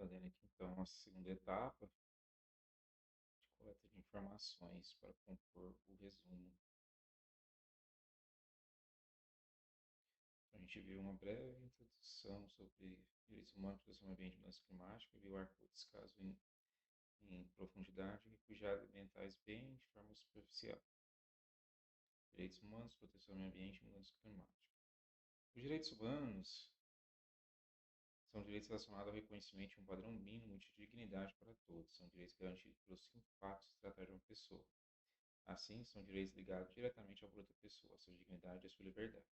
Fazendo aqui então a segunda etapa de coleta de informações para compor o resumo. A gente viu uma breve introdução sobre direitos humanos, proteção do ambiente e mudança climática, viu o arco desse caso em profundidade e cuidados ambientais bem de forma superficial. Direitos humanos, proteção do meio ambiente e mudança climática. Os direitos humanos são direitos relacionados ao reconhecimento de um padrão mínimo de dignidade para todos. São direitos garantidos pelos 5 fatos de se tratar de uma pessoa. Assim, são direitos ligados diretamente ao valor da pessoa, à sua dignidade e à sua liberdade.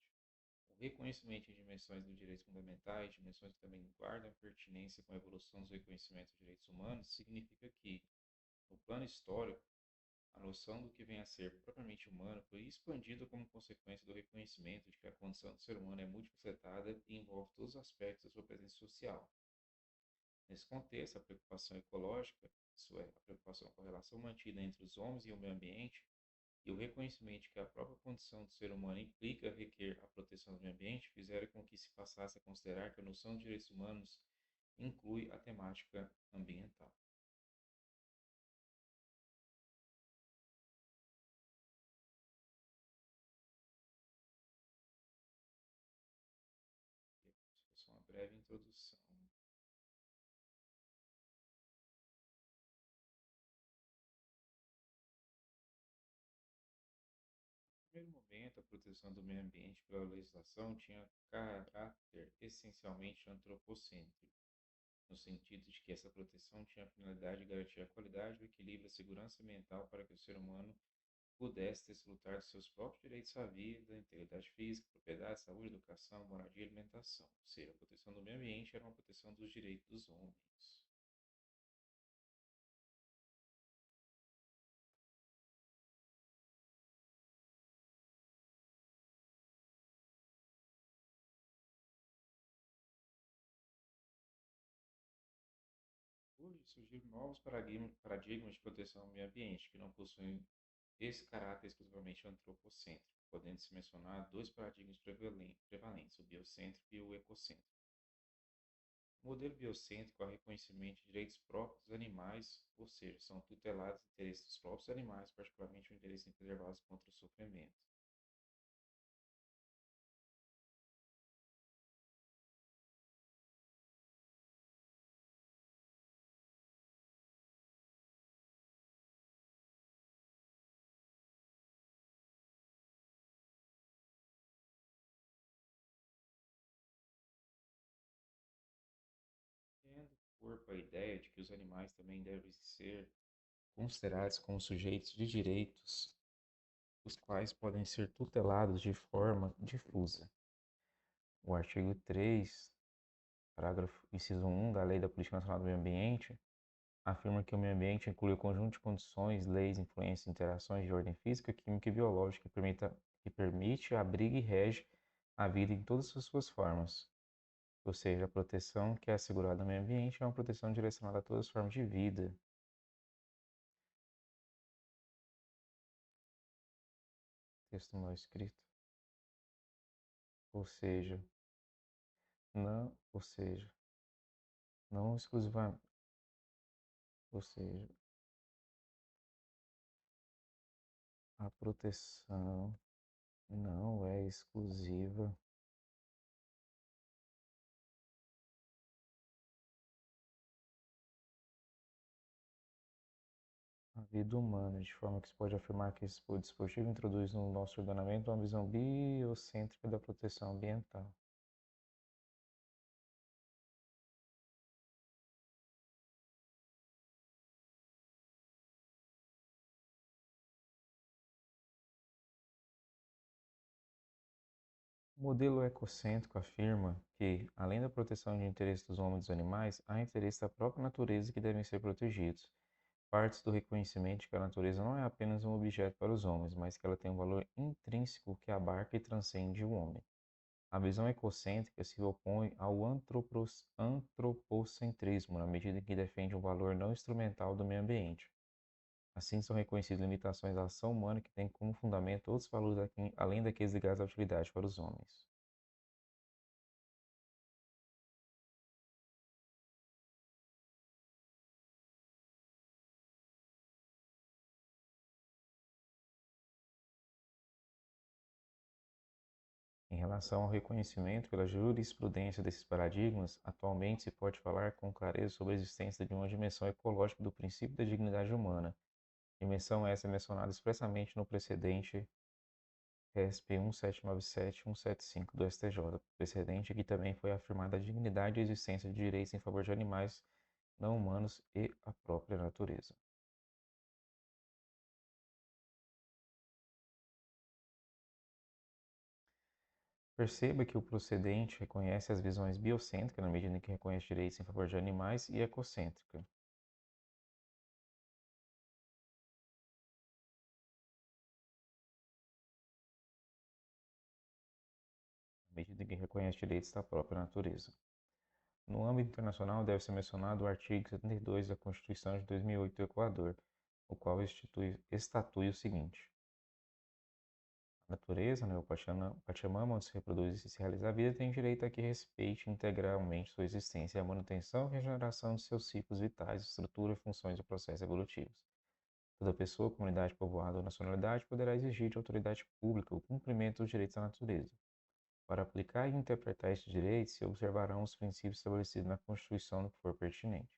O reconhecimento em dimensões dos direitos fundamentais, dimensões que também guardam pertinência com a evolução dos reconhecimentos dos direitos humanos, significa que, no plano histórico, a noção do que vem a ser propriamente humano foi expandida como consequência do reconhecimento de que a condição do ser humano é multifacetada e envolve todos os aspectos da sua presença social. Nesse contexto, a preocupação ecológica, isso é, a preocupação com a relação mantida entre os homens e o meio ambiente, e o reconhecimento de que a própria condição do ser humano implica requer a proteção do meio ambiente fizeram com que se passasse a considerar que a noção de direitos humanos inclui a temática ambiental. Isso foi só uma breve introdução. No primeiro momento, a proteção do meio ambiente pela legislação tinha caráter essencialmente antropocêntrico, no sentido de que essa proteção tinha a finalidade de garantir a qualidade, o equilíbrio e a segurança ambiental para que o ser humano pudesse desfrutar de seus próprios direitos à vida, integridade física, propriedade, saúde, educação, moradia e alimentação. Ou seja, a proteção do meio ambiente era uma proteção dos direitos dos homens. Hoje surgiram novos paradigmas de proteção ao meio ambiente, que não possuem esse caráter exclusivamente antropocêntrico, podendo-se mencionar dois paradigmas prevalentes, o biocêntrico e o ecocêntrico. O modelo biocêntrico é o reconhecimento de direitos próprios dos animais, ou seja, são tutelados interesses dos próprios animais, particularmente o interesse em preservá-los contra o sofrimento. Tendo corpo a ideia de que os animais também devem ser considerados como sujeitos de direitos, os quais podem ser tutelados de forma difusa. O artigo 3, parágrafo inciso 1 da Lei da Política Nacional do Meio Ambiente, afirma que o meio ambiente inclui o conjunto de condições, leis, influências e interações de ordem física, química e biológica que permite, abriga e rege a vida em todas as suas formas. Ou seja, a proteção que é assegurada ao meio ambiente é uma proteção direcionada a todas as formas de vida. Texto mal escrito. Ou seja, não exclusivamente, ou seja, a proteção não é exclusiva à vida humana, de forma que se pode afirmar que esse dispositivo introduz no nosso ordenamento uma visão biocêntrica da proteção ambiental. O modelo ecocêntrico afirma que, além da proteção de interesses dos homens e dos animais, há interesses da própria natureza que devem ser protegidos. Parte do reconhecimento de que a natureza não é apenas um objeto para os homens, mas que ela tem um valor intrínseco que abarca e transcende o homem. A visão ecocêntrica se opõe ao antropocentrismo, na medida em que defende um valor não instrumental do meio ambiente. Assim, são reconhecidas limitações da ação humana que têm como fundamento outros valores além daqueles ligados à utilidade para os homens. Em relação ao reconhecimento pela jurisprudência desses paradigmas, atualmente se pode falar com clareza sobre a existência de uma dimensão ecológica do princípio da dignidade humana, dimensão essa mencionada expressamente no precedente RESP 1797-175 do STJ, precedente que também foi afirmada a dignidade e a existência de direitos em favor de animais não humanos e a própria natureza. Perceba que o procedente reconhece as visões biocêntricas na medida em que reconhece direitos em favor de animais e ecocêntrica. Na medida em que reconhece direitos da própria natureza. No âmbito internacional, deve ser mencionado o artigo 72 da Constituição de 2008 do Equador, o qual estatui o seguinte: a natureza, né, o Pachamama, onde se reproduz e se realiza a vida, tem direito a que respeite integralmente sua existência e a manutenção e regeneração de seus ciclos vitais, estrutura, funções e processos evolutivos. Toda pessoa, comunidade povoada ou nacionalidade poderá exigir de autoridade pública o cumprimento dos direitos da natureza. Para aplicar e interpretar estes direitos, se observarão os princípios estabelecidos na Constituição no que for pertinente.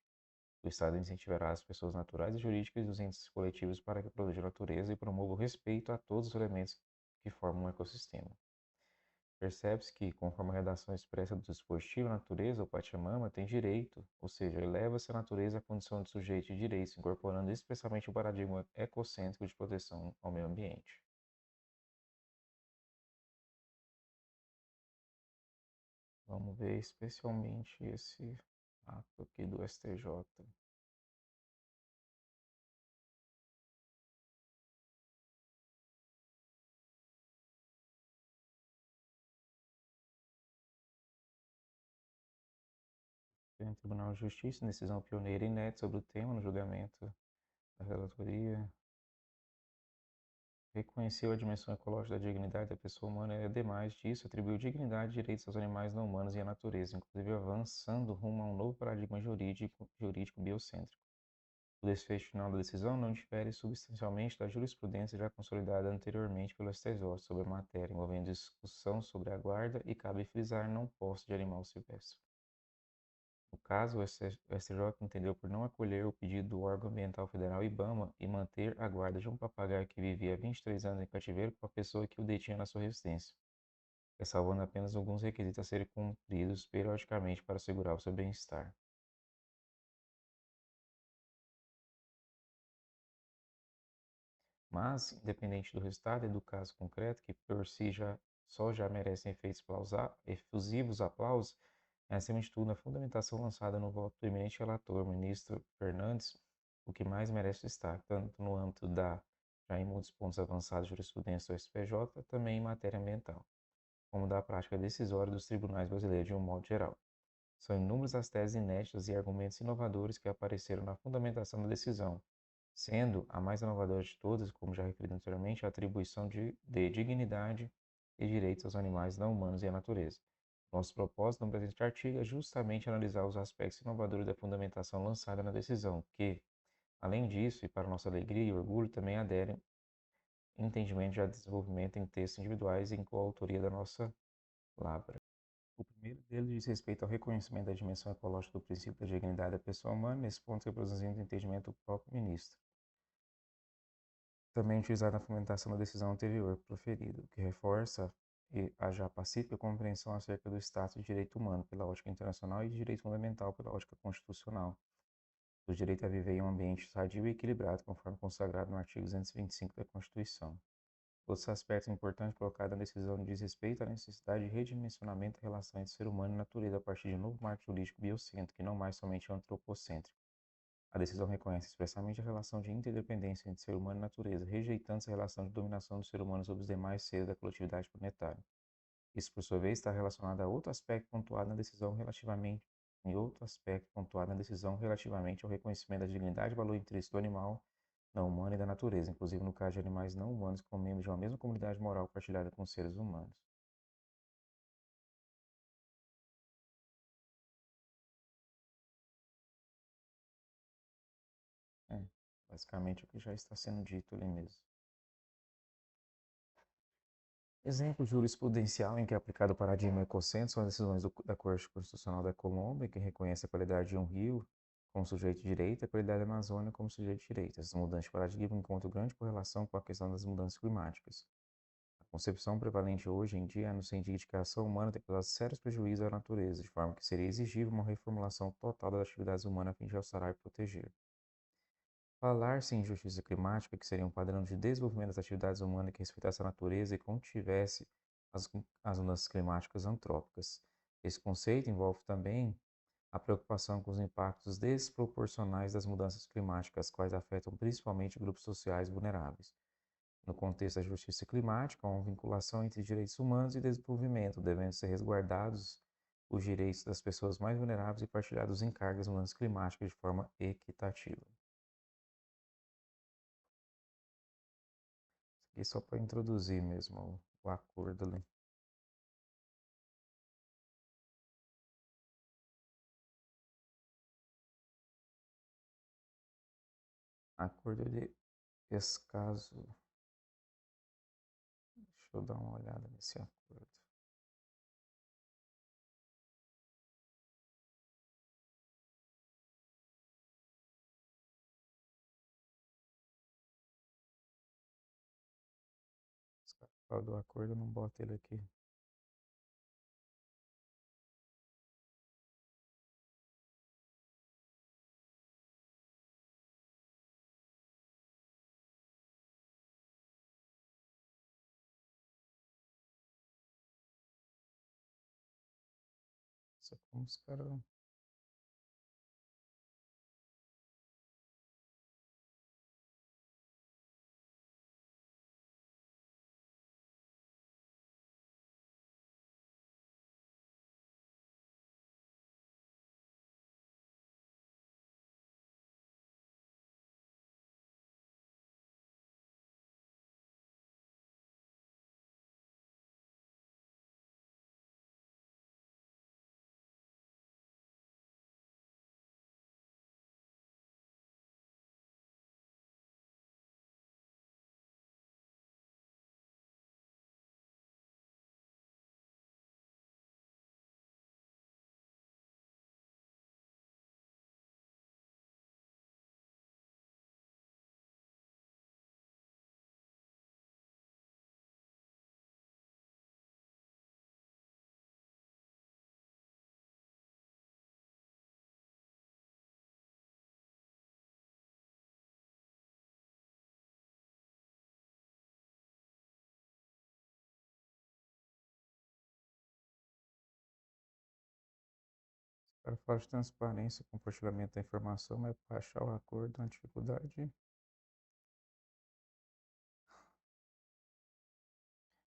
O Estado incentivará as pessoas naturais e jurídicas e os entes coletivos para que protejam a natureza e promovam o respeito a todos os elementos que formam um ecossistema. Percebe-se que, conforme a redação expressa do dispositivo, a natureza, ou Pachamama, tem direito, ou seja, eleva-se a natureza à condição de sujeito de direitos, incorporando expressamente o paradigma ecocêntrico de proteção ao meio ambiente. Vamos ver especialmente esse ato aqui do STJ. O Tribunal de Justiça, decisão pioneira e inédita sobre o tema no julgamento da relatoria, reconheceu a dimensão ecológica da dignidade da pessoa humana e, ademais disso, atribuiu dignidade e direitos aos animais não humanos e à natureza, inclusive avançando rumo a um novo paradigma jurídico biocêntrico. O desfecho final da decisão não difere substancialmente da jurisprudência já consolidada anteriormente pelo STJ sobre a matéria, envolvendo discussão sobre a guarda e, cabe frisar, não posse de animal silvestre. No caso, o STJ entendeu por não acolher o pedido do órgão ambiental federal IBAMA e manter a guarda de um papagaio que vivia há 23 anos em cativeiro com a pessoa que o detinha na sua residência, ressalvando apenas alguns requisitos a serem cumpridos periodicamente para assegurar o seu bem-estar. Mas, independente do resultado e do caso concreto, que por si já merecem efeitos efusivos aplausos, é, acima de tudo, a fundamentação lançada no voto do eminente relator, ministro Fernandes, o que mais merece destaque, tanto no âmbito da, já em muitos pontos avançados, jurisprudência do SPJ, também em matéria ambiental, como da prática decisória dos tribunais brasileiros de um modo geral. São inúmeras as teses inéditas e argumentos inovadores que apareceram na fundamentação da decisão, sendo a mais inovadora de todas, como já referi anteriormente, a atribuição de dignidade e direitos aos animais não humanos e à natureza. Nosso propósito no presente artigo é justamente analisar os aspectos inovadores da fundamentação lançada na decisão, que, além disso, e para nossa alegria e orgulho, também aderem entendimento de desenvolvimento em textos individuais em coautoria da nossa Labra. O primeiro deles diz respeito ao reconhecimento da dimensão ecológica do princípio da dignidade da pessoa humana, nesse ponto reproduzindo o entendimento do próprio ministro, também utilizado na fundamentação da decisão anterior proferida, o que reforça a já pacífica compreensão acerca do status de direito humano pela ótica internacional e de direito fundamental pela ótica constitucional, do direito a viver em um ambiente sadio e equilibrado, conforme consagrado no artigo 225 da Constituição. Outros aspectos importantes colocados na decisão diz respeito à necessidade de redimensionamento da relação entre ser humano e natureza a partir de um novo marco jurídico biocêntrico e não mais somente antropocêntrico. A decisão reconhece expressamente a relação de interdependência entre ser humano e natureza, rejeitando essa relação de dominação do ser humano sobre os demais seres da coletividade planetária. Isso, por sua vez, está relacionado a outro aspecto pontuado na decisão relativamente ao reconhecimento da dignidade e valor intrínseco do animal não humano e da natureza, inclusive no caso de animais não humanos como membros de uma mesma comunidade moral partilhada com os seres humanos. É, basicamente o que já está sendo dito ali mesmo. Exemplo jurisprudencial em que é aplicado o paradigma ecocêntrico são as decisões da Corte Constitucional da Colômbia, que reconhece a qualidade de um rio como sujeito de direito e a qualidade da Amazônia como sujeito de direito. Essas mudanças de paradigma encontram grande correlação com a questão das mudanças climáticas. A concepção prevalente hoje em dia é no sentido de que a ação humana tem causado sérios prejuízos à natureza, de forma que seria exigível uma reformulação total das atividades humanas a fim de alçar e proteger. Falar-se em justiça climática, que seria um padrão de desenvolvimento das atividades humanas que respeitasse a natureza e contivesse as mudanças climáticas antrópicas. Esse conceito envolve também a preocupação com os impactos desproporcionais das mudanças climáticas, as quais afetam principalmente grupos sociais vulneráveis. No contexto da justiça climática, há uma vinculação entre direitos humanos e desenvolvimento, devendo ser resguardados os direitos das pessoas mais vulneráveis e partilhados os encargos das mudanças climáticas de forma equitativa. Isso aqui é só para introduzir mesmo o acordo ali. Acordo de Escazú. Deixa eu dar uma olhada nesse acordo. Fala do acordo, eu não boto ele aqui. Só como os caras. Para falar de transparência e compartilhamento da informação, mas para achar o acordo, uma dificuldade.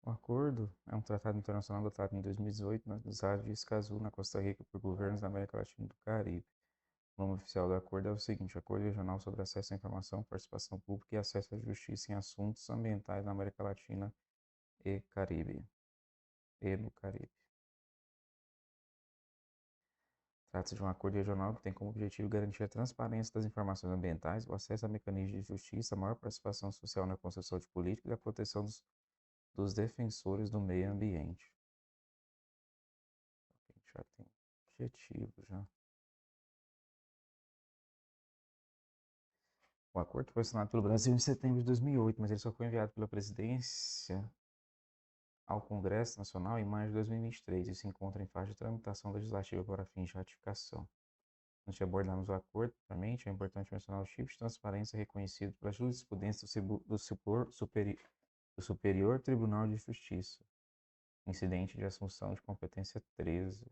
O acordo é um tratado internacional adotado em 2018 na cidade de Escazú, na Costa Rica, por governos da América Latina e do Caribe. O nome oficial do acordo é o seguinte: Acordo Regional sobre Acesso à Informação, Participação Pública e Acesso à Justiça em Assuntos Ambientais na América Latina e Caribe. E no Caribe. Trata-se de um acordo regional que tem como objetivo garantir a transparência das informações ambientais, o acesso a mecanismos de justiça, a maior participação social na construção de políticas e a proteção dos defensores do meio ambiente. A gente já tem objetivo já. O acordo foi assinado pelo Brasil em setembro de 2008, mas ele só foi enviado pela presidência ao Congresso Nacional em maio de 2023 e se encontra em fase de tramitação legislativa para fins de ratificação. Antes de abordarmos o acordo, propriamente, é importante mencionar o tipo de transparência reconhecido pela jurisprudência do Superior Tribunal de Justiça, incidente de assunção de competência 13.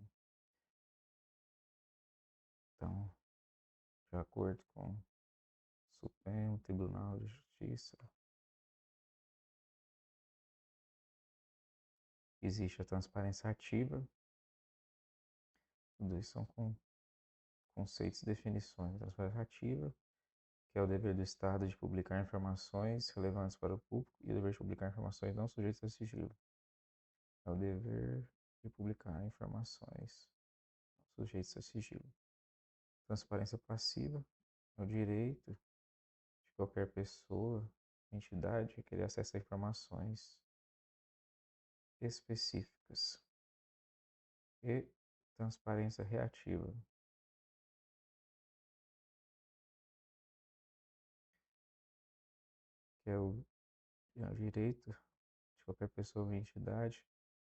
Então, de acordo com o Supremo Tribunal de Justiça, existe a transparência ativa, tudo isso são conceitos e definições. Transparência ativa, que é o dever do Estado de publicar informações relevantes para o público e o dever de publicar informações não sujeitas a sigilo. É o dever de publicar informações não sujeitas a sigilo. Transparência passiva é o direito de qualquer pessoa, entidade, a querer acesso a informações específicas e transparência reativa, que é o direito de qualquer pessoa ou entidade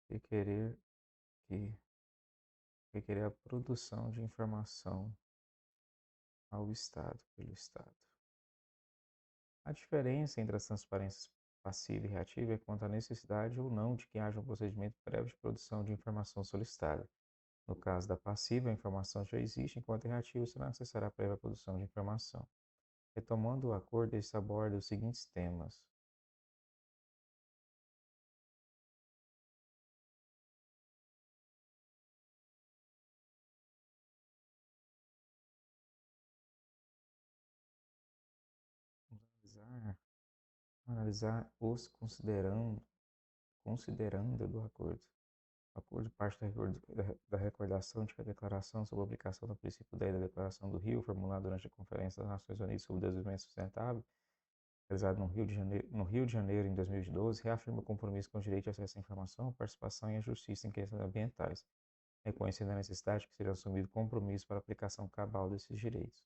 requerer, que, requerer a produção de informação ao Estado, pelo Estado. A diferença entre as transparências passiva e reativa é quanto à necessidade ou não de que haja um procedimento prévio de produção de informação solicitada. No caso da passiva, a informação já existe, enquanto a reativa será necessária a prévia produção de informação. Retomando o acordo, este aborda os seguintes temas. Vamos analisar os considerando do acordo. O acordo parte da recordação de que a declaração sobre a aplicação do princípio 10 da Declaração do Rio, formulada durante a Conferência das Nações Unidas sobre o Desenvolvimento Sustentável, realizado no Rio de Janeiro em 2012, reafirma o compromisso com o direito de acesso à informação, a participação e a justiça em questões ambientais, reconhecendo a necessidade de que seja assumido compromisso para a aplicação cabal desses direitos.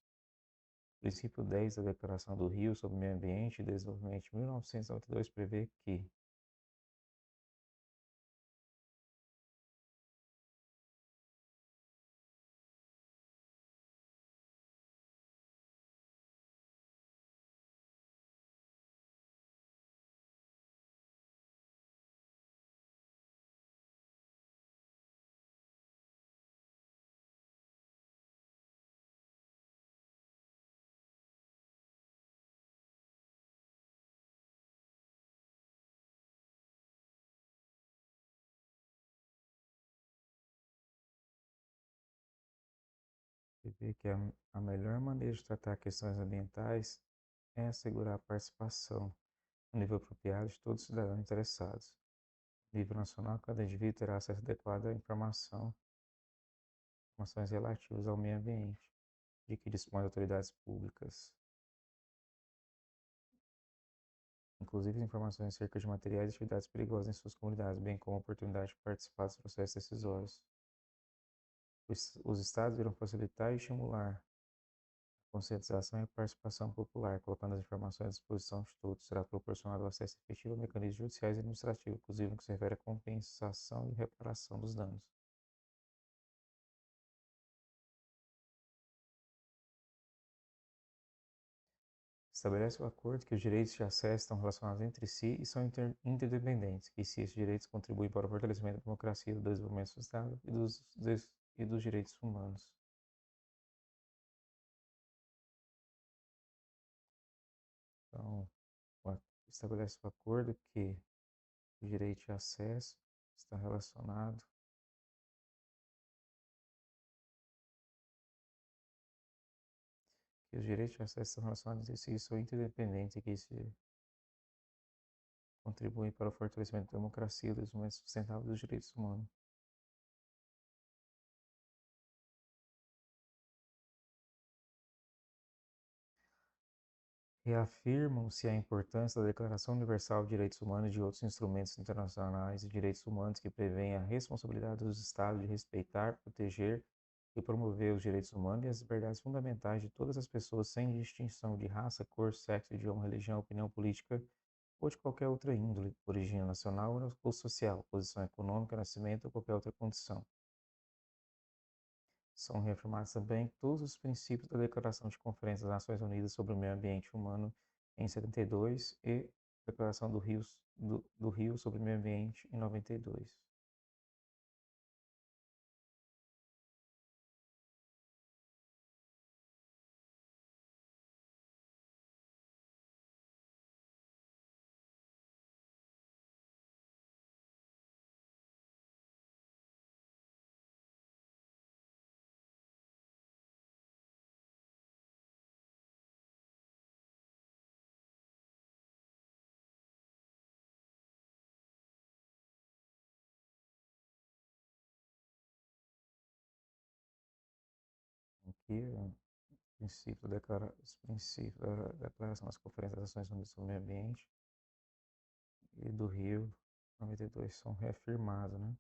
O princípio 10 da Declaração do Rio sobre o Meio Ambiente e Desenvolvimento de 1992 prevê que a melhor maneira de tratar questões ambientais é assegurar a participação no nível apropriado de todos os cidadãos interessados. No nível nacional, cada indivíduo terá acesso adequado à informações relativas ao meio ambiente, de que dispõem autoridades públicas, inclusive informações acerca de materiais e atividades perigosas em suas comunidades, bem como a oportunidade de participar dos processos decisórios. Os estados irão facilitar e estimular a conscientização e a participação popular, colocando as informações à disposição de todos. Será proporcionado o acesso efetivo a mecanismos judiciais e administrativos, inclusive no que se refere à compensação e reparação dos danos. Estabelece o acordo que os direitos de acesso estão relacionados entre si e são interdependentes, que se esses direitos contribuem para o fortalecimento da democracia, do desenvolvimento sustentável e dos direitos humanos. Então, estabelece o acordo que o direito de acesso está relacionado que os direitos de acesso estão relacionados entre si e são interdependentes e que se contribuem para o fortalecimento da democracia, do desenvolvimento sustentável e dos direitos humanos. Reafirmam-se a importância da Declaração Universal de Direitos Humanos e de outros instrumentos internacionais de direitos humanos que prevêem a responsabilidade dos Estados de respeitar, proteger e promover os direitos humanos e as liberdades fundamentais de todas as pessoas sem distinção de raça, cor, sexo, idioma, religião, opinião política ou de qualquer outra índole, origem nacional ou social, posição econômica, nascimento ou qualquer outra condição. São reafirmados também todos os princípios da Declaração de Conferência das Nações Unidas sobre o Meio Ambiente Humano em 72 e Declaração do Rio sobre o Meio Ambiente em 92. Aqui, os princípios da Declaração das Conferências das Nações Unidas sobre o Meio Ambiente e do Rio 92 são reafirmados, né?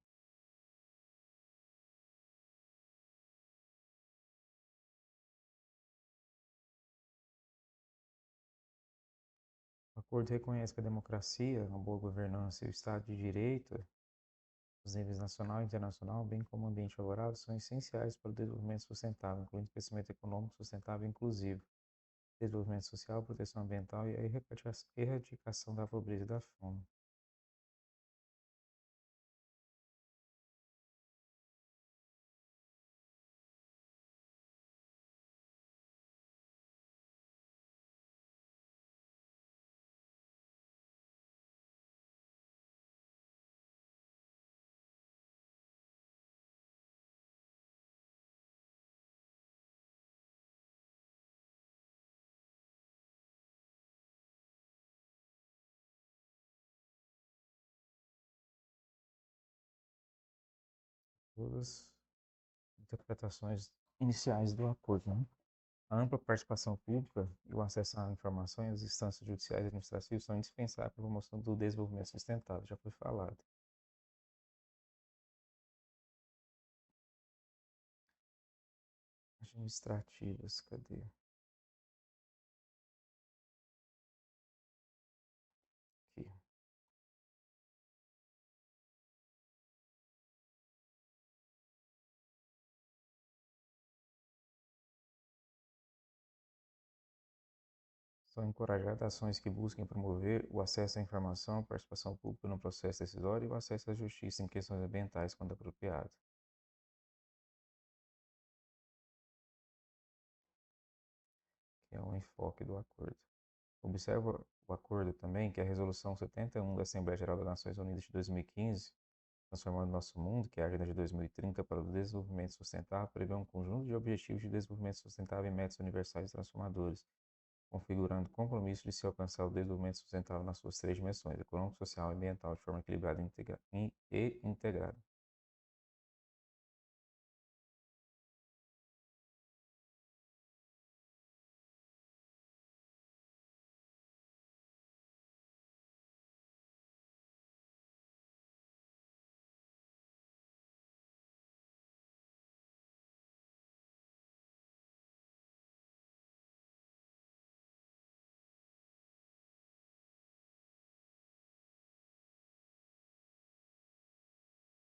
O acordo reconhece que a democracia, a boa governança e o Estado de Direito, os níveis nacional e internacional, bem como o ambiente favorável, são essenciais para o desenvolvimento sustentável, incluindo crescimento econômico sustentável e inclusivo, desenvolvimento social, proteção ambiental e a erradicação da pobreza e da fome. Todas as interpretações iniciais do acordo, né? A ampla participação pública e o acesso à informação e às instâncias judiciais e administrativas são indispensáveis para a promoção do desenvolvimento sustentável, já foi falado. Administrativas, cadê? Aqui. São encorajadas ações que busquem promover o acesso à informação, a participação pública no processo decisório e o acesso à justiça em questões ambientais, quando apropriado. Que é o enfoque do acordo. Observa o acordo também que a Resolução 71 da Assembleia Geral das Nações Unidas de 2015, Transformando Nosso Mundo, que é a Agenda de 2030 para o Desenvolvimento Sustentável, prevê um conjunto de objetivos de desenvolvimento sustentável e metas universais transformadores, configurando o compromisso de se alcançar o desenvolvimento sustentável nas suas três dimensões, econômico, social e ambiental, de forma equilibrada e integrada.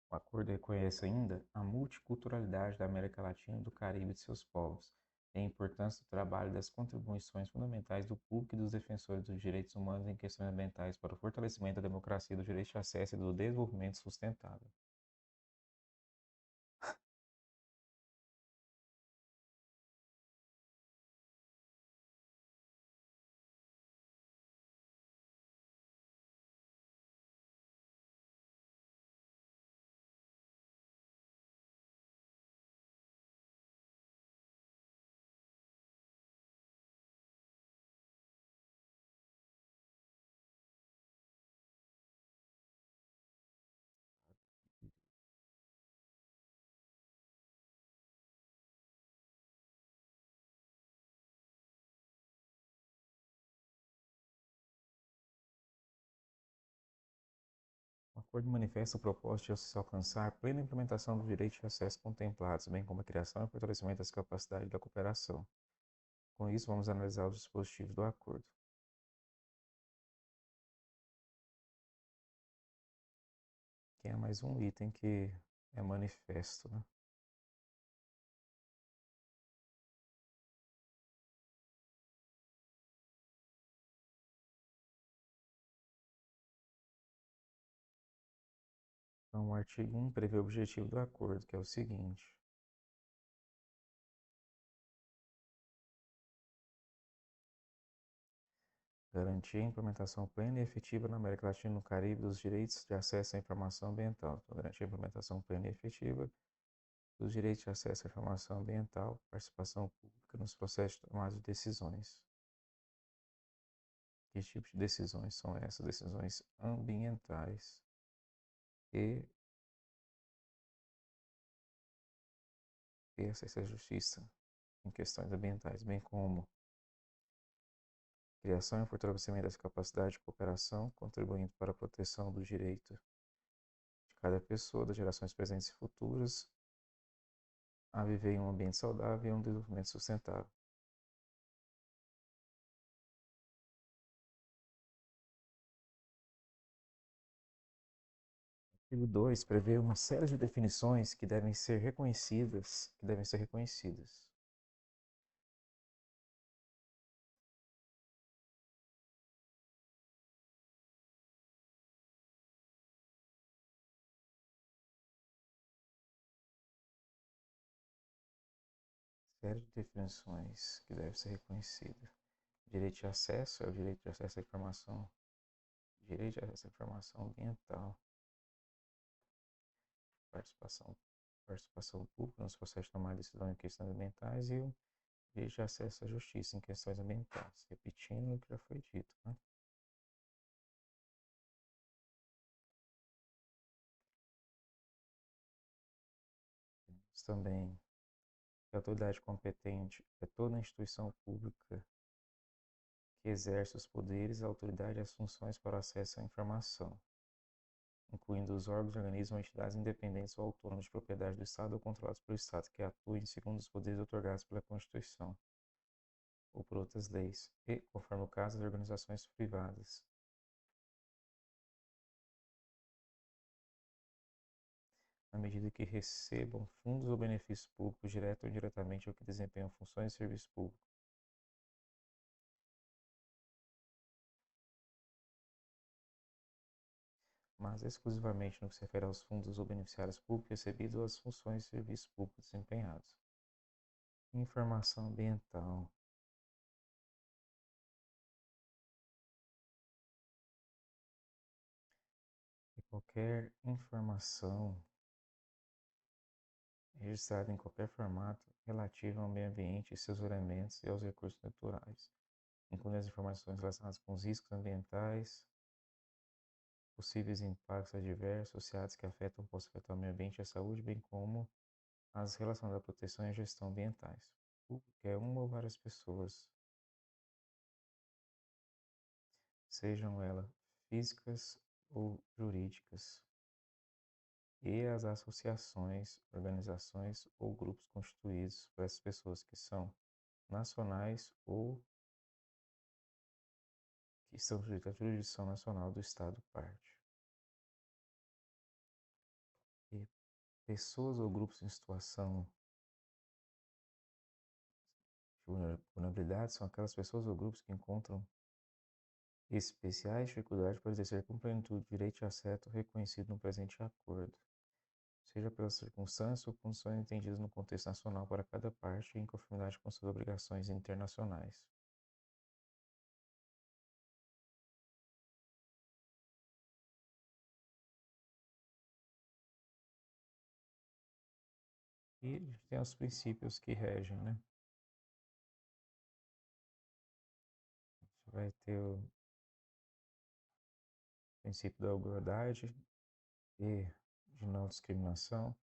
O acordo reconhece ainda a multiculturalidade da América Latina e do Caribe e de seus povos, e a importância do trabalho e das contribuições fundamentais do público e dos defensores dos direitos humanos em questões ambientais para o fortalecimento da democracia, do direito de acesso e do desenvolvimento sustentável. O acordo manifesta o propósito de se alcançar plena implementação dos direitos de acesso contemplados, bem como a criação e fortalecimento das capacidades da cooperação. Com isso, vamos analisar os dispositivos do acordo. Que é mais um item que é manifesto, né? Então, o artigo 1 prevê o objetivo do acordo, que é o seguinte: garantir a implementação plena e efetiva na América Latina e no Caribe dos direitos de acesso à informação ambiental. Então, garantir a implementação plena e efetiva dos direitos de acesso à informação ambiental, participação pública nos processos de tomada de decisões. Que tipo de decisões são essas? Decisões ambientais e, acesso à justiça em questões ambientais, bem como criação e fortalecimento das capacidades de cooperação, contribuindo para a proteção do direito cada pessoa, das gerações presentes e futuras, a viver em um ambiente saudável e um desenvolvimento sustentável. O artigo 2 prevê uma série de definições que devem ser reconhecidas. Série de definições que deve ser reconhecida. Direito de acesso é o direito de acesso à informação. Direito de acesso à informação ambiental. Participação pública nos processos de tomar decisão em questões ambientais e o direito de acesso à justiça em questões ambientais. Repetindo o que já foi dito, né? Temos também que a autoridade competente é toda instituição pública que exerce os poderes, a autoridade e as funções para o acesso à informação, incluindo os órgãos, organismos ou entidades independentes ou autônomos de propriedade do Estado ou controlados pelo Estado, que atuem segundo os poderes outorgados pela Constituição ou por outras leis, e, conforme o caso, as organizações privadas. Na medida que recebam fundos ou benefícios públicos, direto ou indiretamente, ou que desempenham funções de serviço público. Mas exclusivamente no que se refere aos fundos ou beneficiários públicos recebidos ou às funções de serviço público desempenhados. Informação ambiental. E qualquer informação registrada em qualquer formato relativa ao meio ambiente e seus elementos e aos recursos naturais, incluindo as informações relacionadas com os riscos ambientais, possíveis impactos adversos associados que afetam ou possam afetar o meio ambiente e a saúde, bem como as relacionadas à proteção e gestão ambientais. O público é uma ou várias pessoas, sejam elas físicas ou jurídicas, e as associações, organizações ou grupos constituídos por essas pessoas que são nacionais ou que estão sujeitos à jurisdição nacional do Estado parte. E pessoas ou grupos em situação de vulnerabilidade são aquelas pessoas ou grupos que encontram especiais dificuldades para exercer com plenitude o direito de acesso reconhecido no presente acordo, seja pelas circunstâncias ou condições entendidas no contexto nacional para cada parte e em conformidade com suas obrigações internacionais. E tem os princípios que regem, né? Você vai ter o princípio da igualdade e de não discriminação,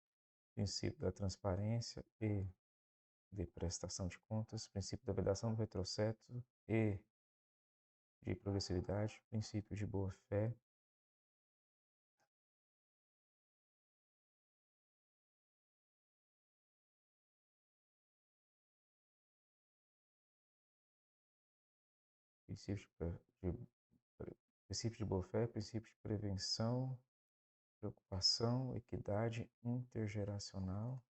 princípio da transparência e de prestação de contas, princípio da vedação do retrocesso e de progressividade, princípio de boa-fé, princípio princípio de boa-fé, princípio de prevenção, preocupação, equidade intergeracional,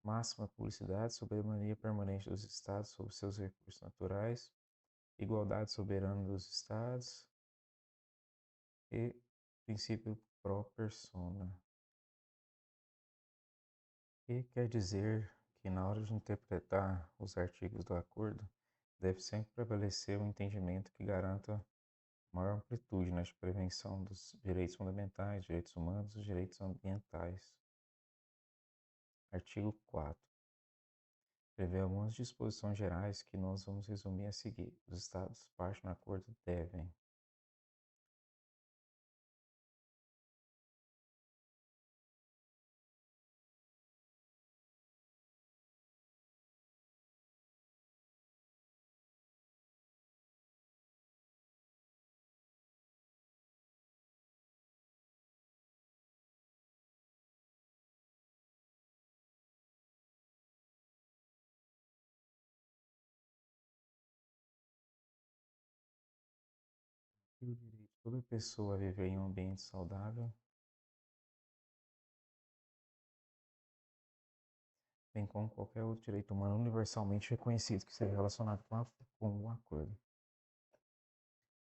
máxima publicidade, soberania permanente dos Estados sobre seus recursos naturais, igualdade soberana dos Estados e princípio pro persona. E quer dizer que na hora de interpretar os artigos do acordo, deve sempre prevalecer um entendimento que garanta maior amplitude na prevenção dos direitos fundamentais, direitos humanos e direitos ambientais. Artigo 4. Prevê algumas disposições gerais que nós vamos resumir a seguir. Os Estados parte no acordo devem garantir o direito de toda pessoa a viver em um ambiente saudável, bem como qualquer outro direito humano universalmente reconhecido que seja relacionado com o acordo.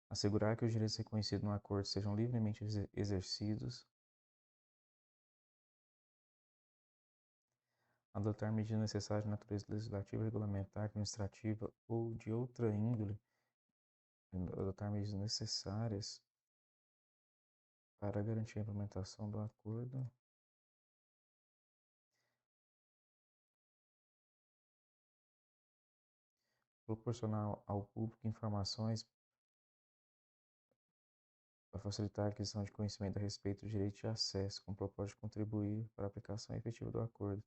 Assegurar que os direitos reconhecidos no acordo sejam livremente exercidos. Adotar medidas necessárias de natureza legislativa, regulamentar, administrativa ou de outra índole. Adotar medidas necessárias para garantir a implementação do acordo. Proporcionar ao público informações para facilitar a aquisição de conhecimento a respeito do direito de acesso, com o propósito de contribuir para a aplicação efetiva do acordo.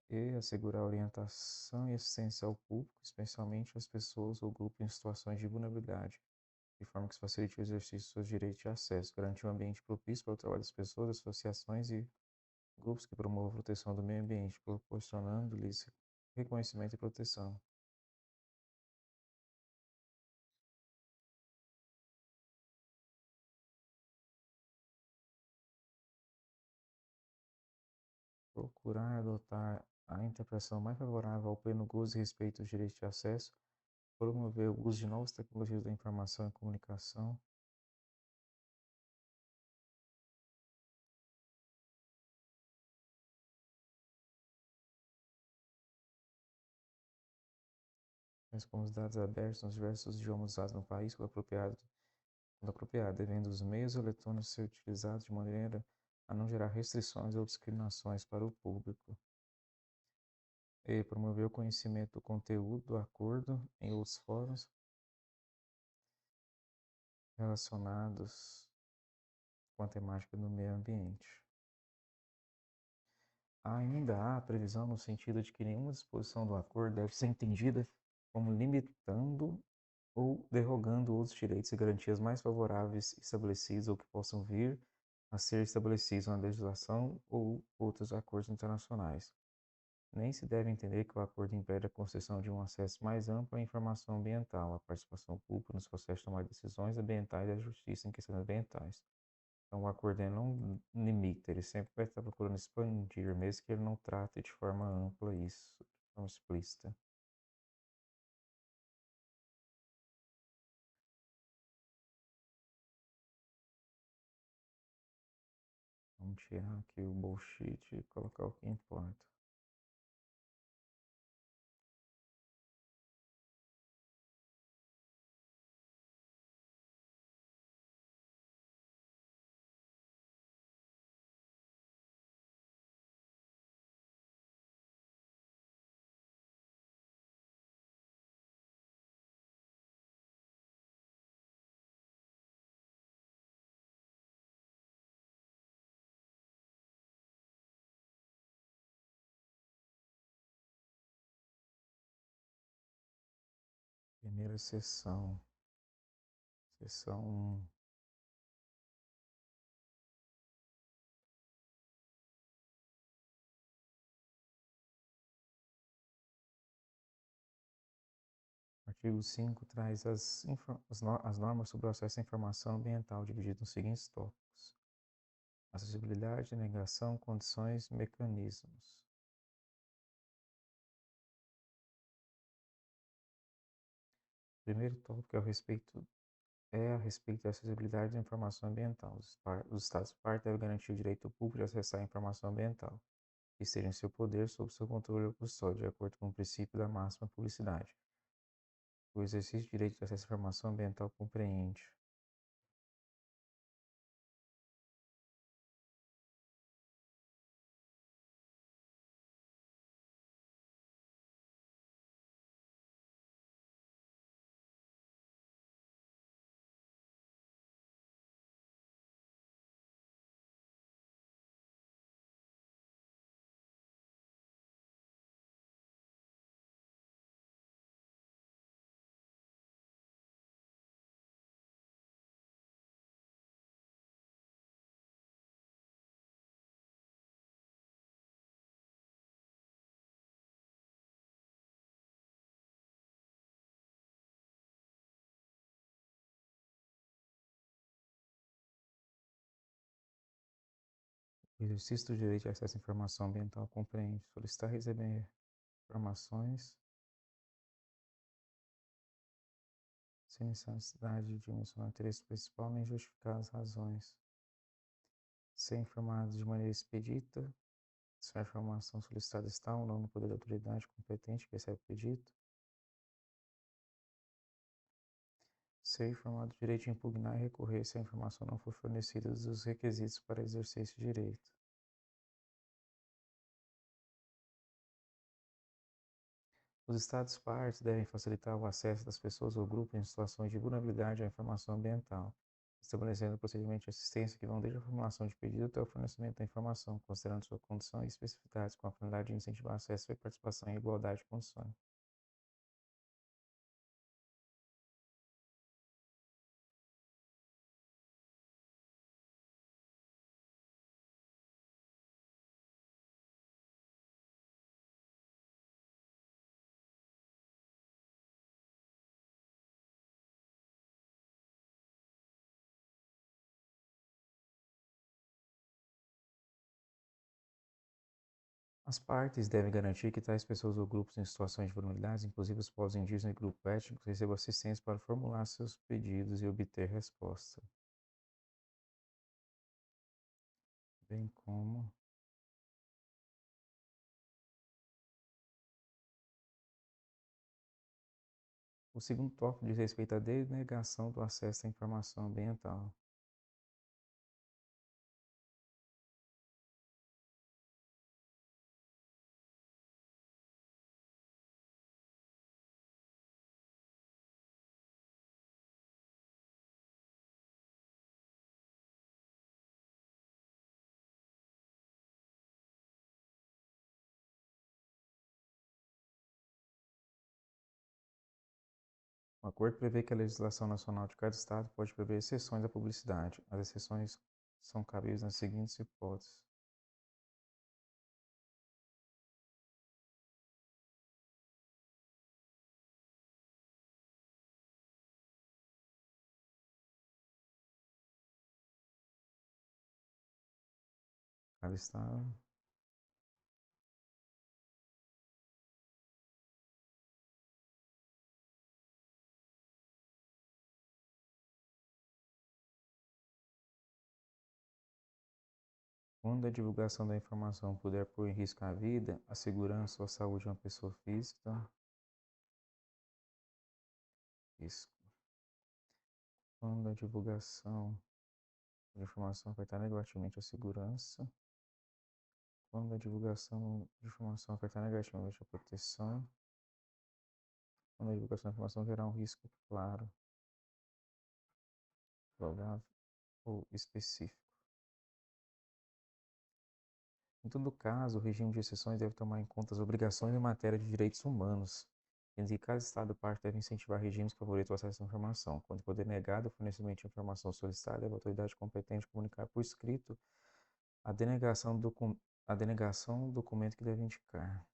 E assegurar orientação e assistência ao público, especialmente às pessoas ou grupos em situações de vulnerabilidade, de forma que se facilite o exercício de seus direitos de acesso, garantir um ambiente propício para o trabalho das pessoas, associações e grupos que promovam a proteção do meio ambiente, proporcionando-lhes reconhecimento e proteção. Procurar adotar a interpretação mais favorável ao pleno gozo e respeito aos direitos de acesso, promover o uso de novas tecnologias da informação e comunicação, mas como os dados abertos nos diversos idiomas usados no país, quando apropriado, devendo os meios eletrônicos ser utilizados de maneira a não gerar restrições ou discriminações para o público. E promover o conhecimento do conteúdo do acordo em outros fóruns relacionados com a temática do meio ambiente. Ainda há previsão no sentido de que nenhuma disposição do acordo deve ser entendida como limitando ou derrogando outros direitos e garantias mais favoráveis estabelecidos ou que possam vir a ser estabelecidos na legislação ou outros acordos internacionais. Nem se deve entender que o acordo impede a concessão de um acesso mais amplo à informação ambiental, à participação pública nos processos de tomar decisões ambientais e à justiça em questões ambientais. Então, o acordo não limita, ele sempre vai estar procurando expandir, mesmo que ele não trate de forma ampla isso, de forma explícita. Vamos tirar aqui o bullshit e colocar o que importa. Primeira sessão. Sessão 1. Artigo 5 traz as normas sobre o acesso à informação ambiental, dividido nos seguintes tópicos: acessibilidade, negação, condições, mecanismos. O primeiro tópico é a respeito da acessibilidade da informação ambiental. Os Estados-partes devem garantir o direito público de acessar a informação ambiental, que esteja em seu poder, sob seu controle ou custódia, de acordo com o princípio da máxima publicidade. O exercício do direito de acesso à informação ambiental compreende O exercício do direito de acesso à informação ambiental compreende solicitar e receber informações sem necessidade de mencionar o interesse principal nem justificar as razões, ser informado de maneira expedita se a informação solicitada está ou não no poder da autoridade competente que recebe o pedido, ser informado do direito de impugnar e recorrer se a informação não for fornecida dos requisitos para exercer esse direito. Os Estados partes devem facilitar o acesso das pessoas ou grupos em situações de vulnerabilidade à informação ambiental, estabelecendo procedimentos de assistência que vão desde a formulação de pedido até o fornecimento da informação, considerando sua condição e especificidades, com a finalidade de incentivar acesso e participação em igualdade de condições. As partes devem garantir que tais pessoas ou grupos em situações de vulnerabilidade, inclusive os povos indígenas e grupos étnicos, recebam assistência para formular seus pedidos e obter resposta, bem como o segundo tópico diz respeito à denegação do acesso à informação ambiental. O acordo prevê que a legislação nacional de cada estado pode prever exceções à publicidade. As exceções são cabíveis nas seguintes hipóteses. Cada estado quando a divulgação da informação puder pôr em risco a vida, a segurança ou a saúde de uma pessoa física, risco. Quando a divulgação de informação afetar negativamente a segurança, quando a divulgação de informação afetar negativamente a proteção, quando a divulgação de informação gerar um risco claro, provável ou específico. Em todo caso, o regime de exceções deve tomar em conta as obrigações em matéria de direitos humanos, sendo que cada Estado parte deve incentivar regimes que favoreçam o acesso à informação. Quando poder negado o fornecimento de informação solicitada, deve a autoridade competente comunicar por escrito a denegação do documento que deve indicar.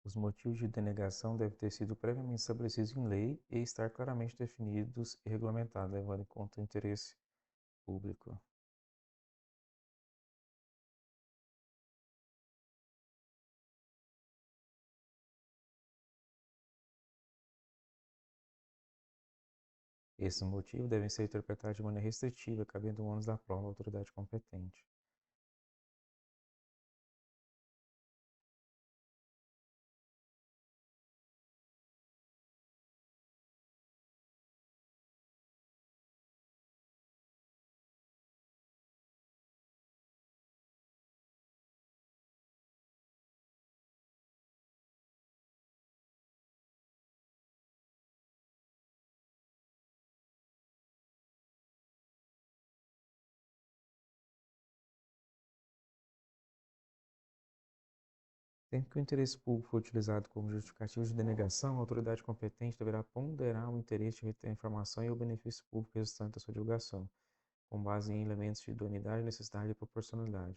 Os motivos de denegação devem ter sido previamente estabelecidos em lei e estar claramente definidos e regulamentados, levando em conta o interesse público. Esses motivos devem ser interpretados de maneira restritiva, cabendo o ônus da prova à autoridade competente. Sempre que o interesse público for utilizado como justificativo de denegação, a autoridade competente deverá ponderar o interesse de reter a informação e o benefício público resultante da sua divulgação, com base em elementos de idoneidade, necessidade e proporcionalidade.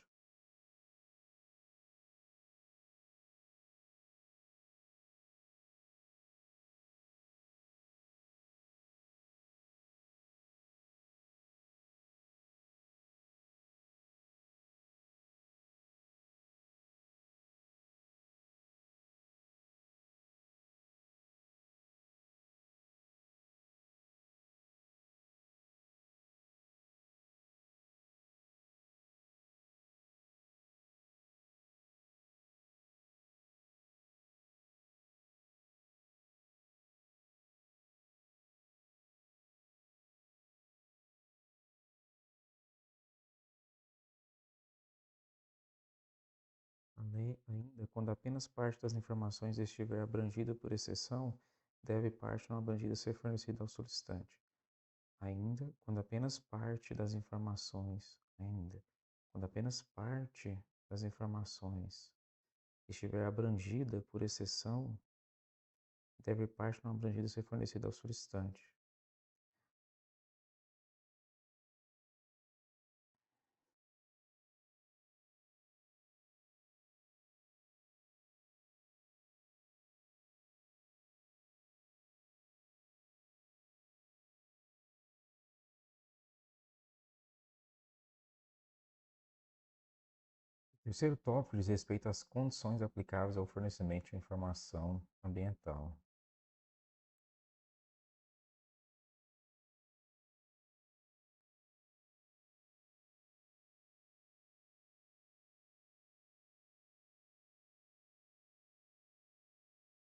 A lei, ainda, quando apenas parte das informações estiver abrangida por exceção, deve parte não abrangida ser fornecida ao solicitante. Ainda, quando apenas parte das informações, ainda, quando apenas parte das informações estiver abrangida por exceção, deve parte não abrangida ser fornecida ao solicitante. O terceiro tópico diz respeito às condições aplicáveis ao fornecimento de informação ambiental.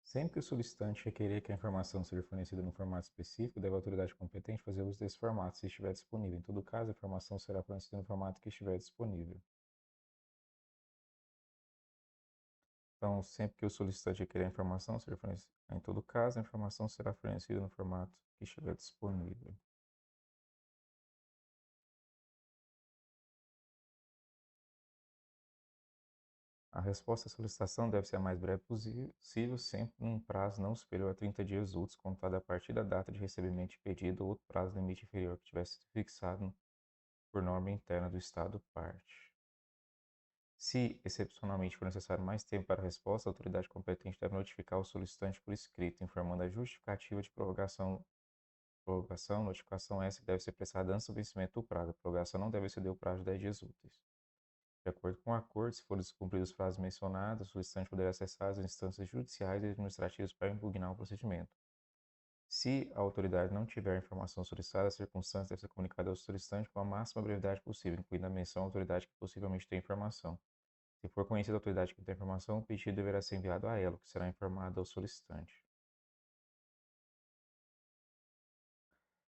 Sempre que o solicitante requerer que a informação seja fornecida no formato específico, deve a autoridade competente fazer uso desse formato, se estiver disponível. Em todo caso, a informação será fornecida no formato que estiver disponível. Então, sempre que o solicitante requerer a informação seja fornecida, em todo caso, a informação será fornecida no formato que estiver disponível. A resposta à solicitação deve ser a mais breve possível, sempre num prazo não superior a 30 dias úteis, contado a partir da data de recebimento de pedido ou outro prazo limite inferior que tivesse sido fixado por norma interna do Estado parte. Se, excepcionalmente, for necessário mais tempo para a resposta, a autoridade competente deve notificar o solicitante por escrito, informando a justificativa de prorrogação. Notificação essa que deve ser prestada antes do vencimento do prazo. A prorrogação não deve exceder o prazo de 10 dias úteis. De acordo com o acordo, se forem descumpridos os prazos mencionados, o solicitante poderá acessar as instâncias judiciais e administrativas para impugnar o procedimento. Se a autoridade não tiver a informação solicitada, a circunstância deve ser comunicada ao solicitante com a máxima brevidade possível, incluindo a menção à autoridade que possivelmente tem informação. Se for conhecida a autoridade que tem informação, o pedido deverá ser enviado a ela, que será informado ao solicitante.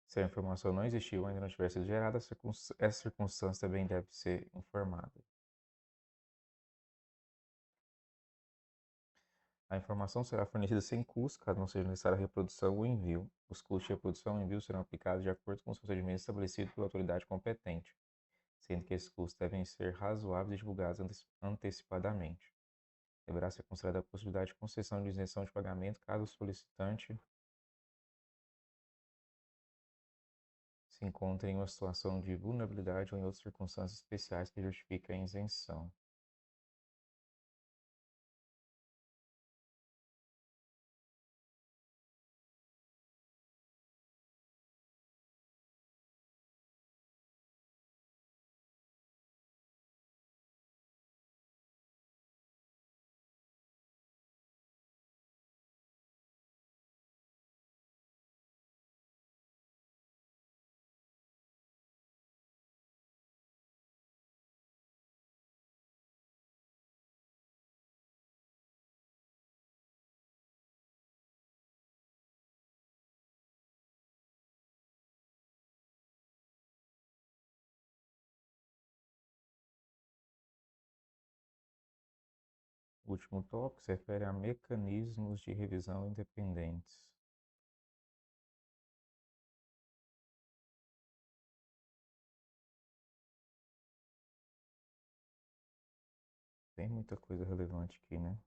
Se a informação não existiu ou ainda não tiver sido gerada, essa circunstância também deve ser informada. A informação será fornecida sem custo, caso não seja necessária a reprodução ou envio. Os custos de reprodução e envio serão aplicados de acordo com os procedimentos estabelecidos pela autoridade competente, sendo que esses custos devem ser razoáveis e divulgados antecipadamente. Deverá ser considerada a possibilidade de concessão de isenção de pagamento caso o solicitante se encontre em uma situação de vulnerabilidade ou em outras circunstâncias especiais que justifiquem a isenção. O último tópico se refere a mecanismos de revisão independentes. Tem muita coisa relevante aqui, né?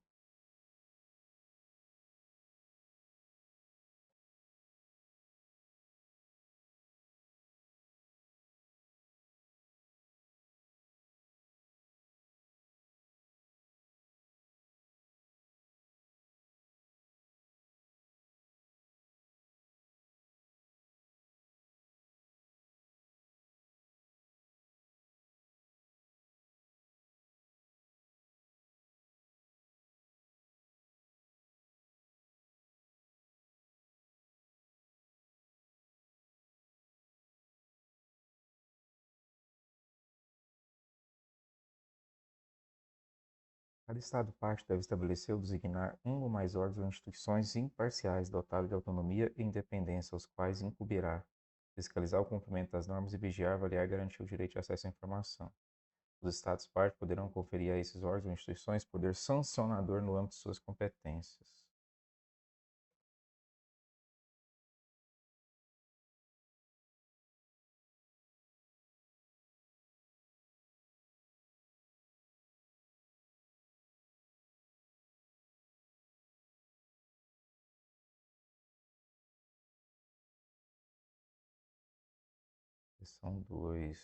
Cada Estado-parte deve estabelecer ou designar um ou mais órgãos ou instituições imparciais dotados de autonomia e independência, aos quais incumbirá fiscalizar o cumprimento das normas e vigiar, avaliar e garantir o direito de acesso à informação. Os Estados-partes poderão conferir a esses órgãos ou instituições poder sancionador no âmbito de suas competências. Seção 2.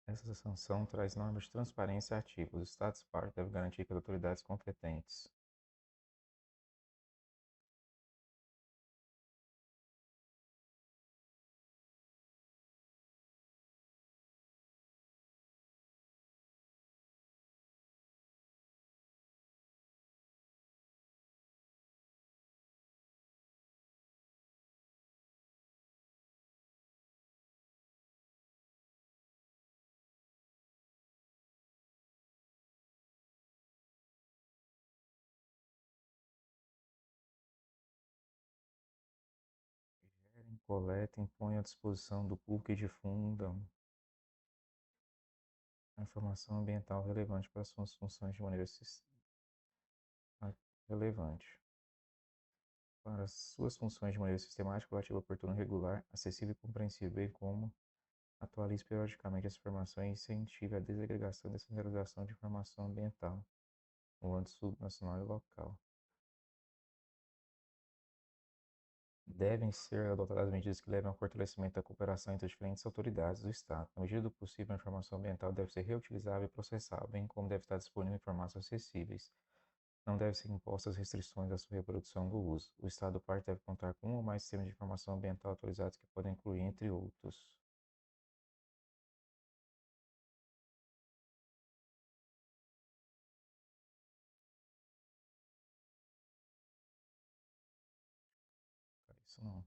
Essa sanção traz normas de transparência ativa. Os Estados-partes devem garantir que as autoridades competentes gerem, coletem, ponham à disposição do público e difundam a informação ambiental relevante para suas funções de maneira relevante. Para suas funções de maneira sistemática, ativa, oportuna, regular, acessível e compreensível, bem como atualize periodicamente essa informação e incentive a desagregação e descentralização de informação ambiental no âmbito subnacional e local. Devem ser adotadas medidas que levem ao fortalecimento da cooperação entre as diferentes autoridades do Estado. Na medida do possível, a informação ambiental deve ser reutilizável e processável, bem como deve estar disponível em formatos acessíveis. Não devem ser impostas restrições à sua reprodução ou uso. O Estado-parte deve contar com um ou mais sistemas de informação ambiental atualizados que podem incluir, entre outros. Isso não.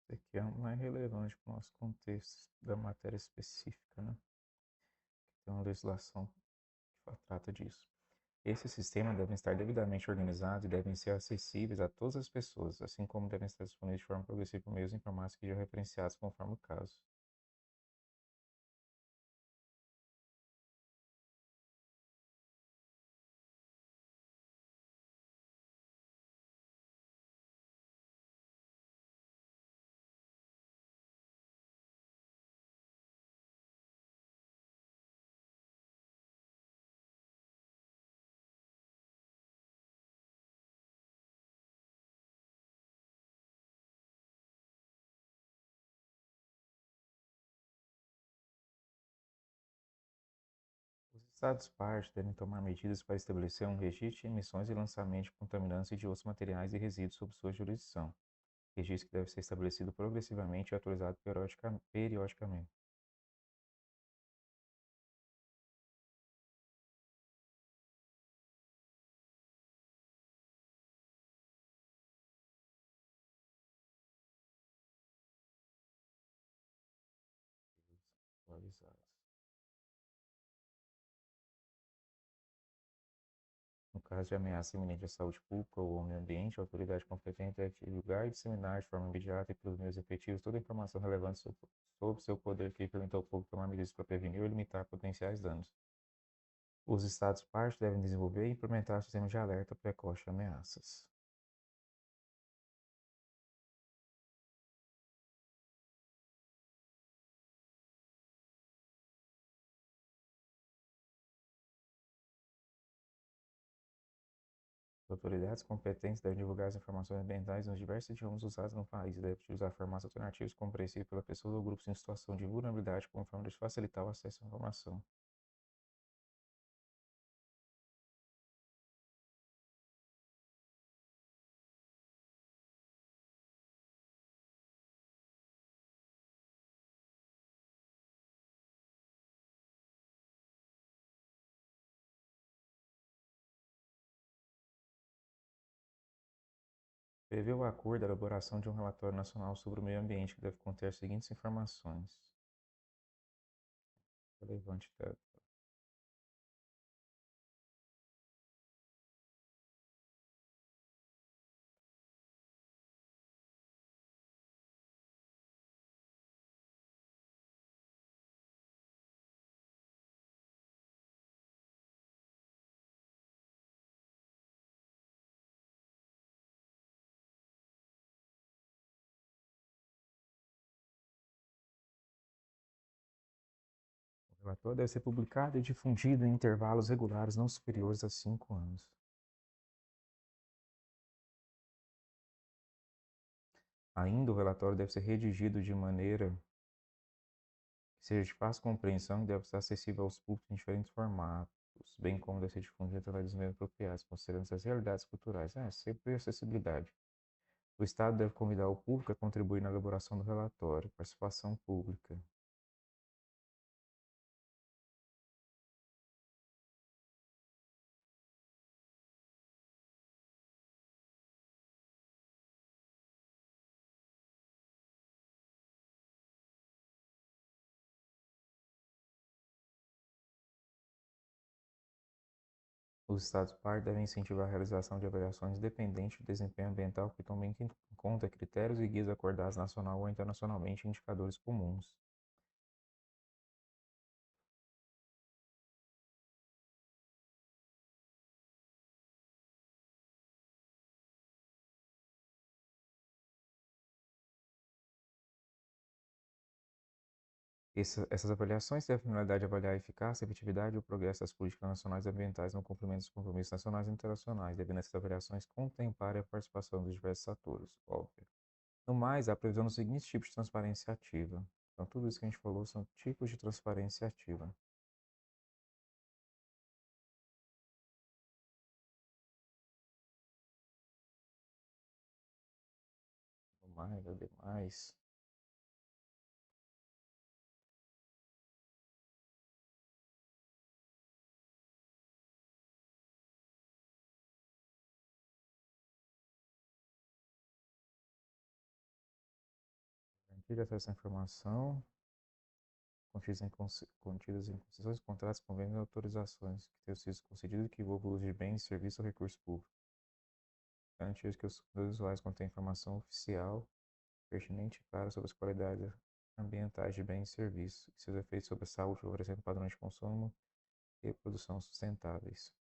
Isso aqui é mais relevante para o nosso contexto da matéria específica, né? Tem uma legislação que trata disso. Esses sistemas devem estar devidamente organizados e devem ser acessíveis a todas as pessoas, assim como devem estar disponíveis de forma progressiva por meios informáticos já referenciados conforme o caso. Os Estados-partes devem tomar medidas para estabelecer um registro de emissões e lançamento de contaminantes e de outros materiais e resíduos sob sua jurisdição. Registro que deve ser estabelecido progressivamente e atualizado periodicamente. realizados. No caso de ameaça iminente à saúde pública ou ao meio ambiente, a autoridade competente deve divulgar e disseminar de forma imediata e pelos meios efetivos toda a informação relevante sobre seu poder que permita ao público tomar medidas para prevenir ou limitar potenciais danos. Os Estados-partes devem desenvolver e implementar sistemas de alerta precoce de ameaças. As autoridades competentes devem divulgar as informações ambientais nos diversos idiomas usados no país e devem utilizar formatos alternativos compreensíveis pela pessoa ou grupos em situação de vulnerabilidade como forma de facilitar o acesso à informação. Prevê o acordo a elaboração de um relatório nacional sobre o meio ambiente que deve conter as seguintes informações. Relevante da O relatório deve ser publicado e difundido em intervalos regulares não superiores a 5 anos. Ainda, o relatório deve ser redigido de maneira que seja de fácil compreensão e deve estar acessível aos públicos em diferentes formatos, bem como deve ser difundido através dos meios apropriados, considerando as realidades culturais. Sempre acessibilidade. O Estado deve convidar o público a contribuir na elaboração do relatório. Participação pública. Os Estados-partes devem incentivar a realização de avaliações independentes de desempenho ambiental que tomem em conta critérios e guias acordados nacional ou internacionalmente e indicadores comuns. Essas avaliações têm a finalidade de avaliar a eficácia, a efetividade e o progresso das políticas nacionais ambientais no cumprimento dos compromissos nacionais e internacionais, devendo essas avaliações contemplar a participação dos diversos atores, óbvio. No mais, há previsão dos seguintes tipos de transparência ativa. Então, tudo isso que a gente falou são tipos de transparência ativa. No mais, ademais, garantir acesso à informação contidas em concessões, contratos, convênios e autorizações que tenham sido concedidos que envolvam o uso de bens, serviços ou recursos públicos. Garantir que os usuários contêm informação oficial pertinente e clara sobre as qualidades ambientais de bens e serviços e seus efeitos sobre a saúde, favorecendo padrões de consumo e produção sustentáveis.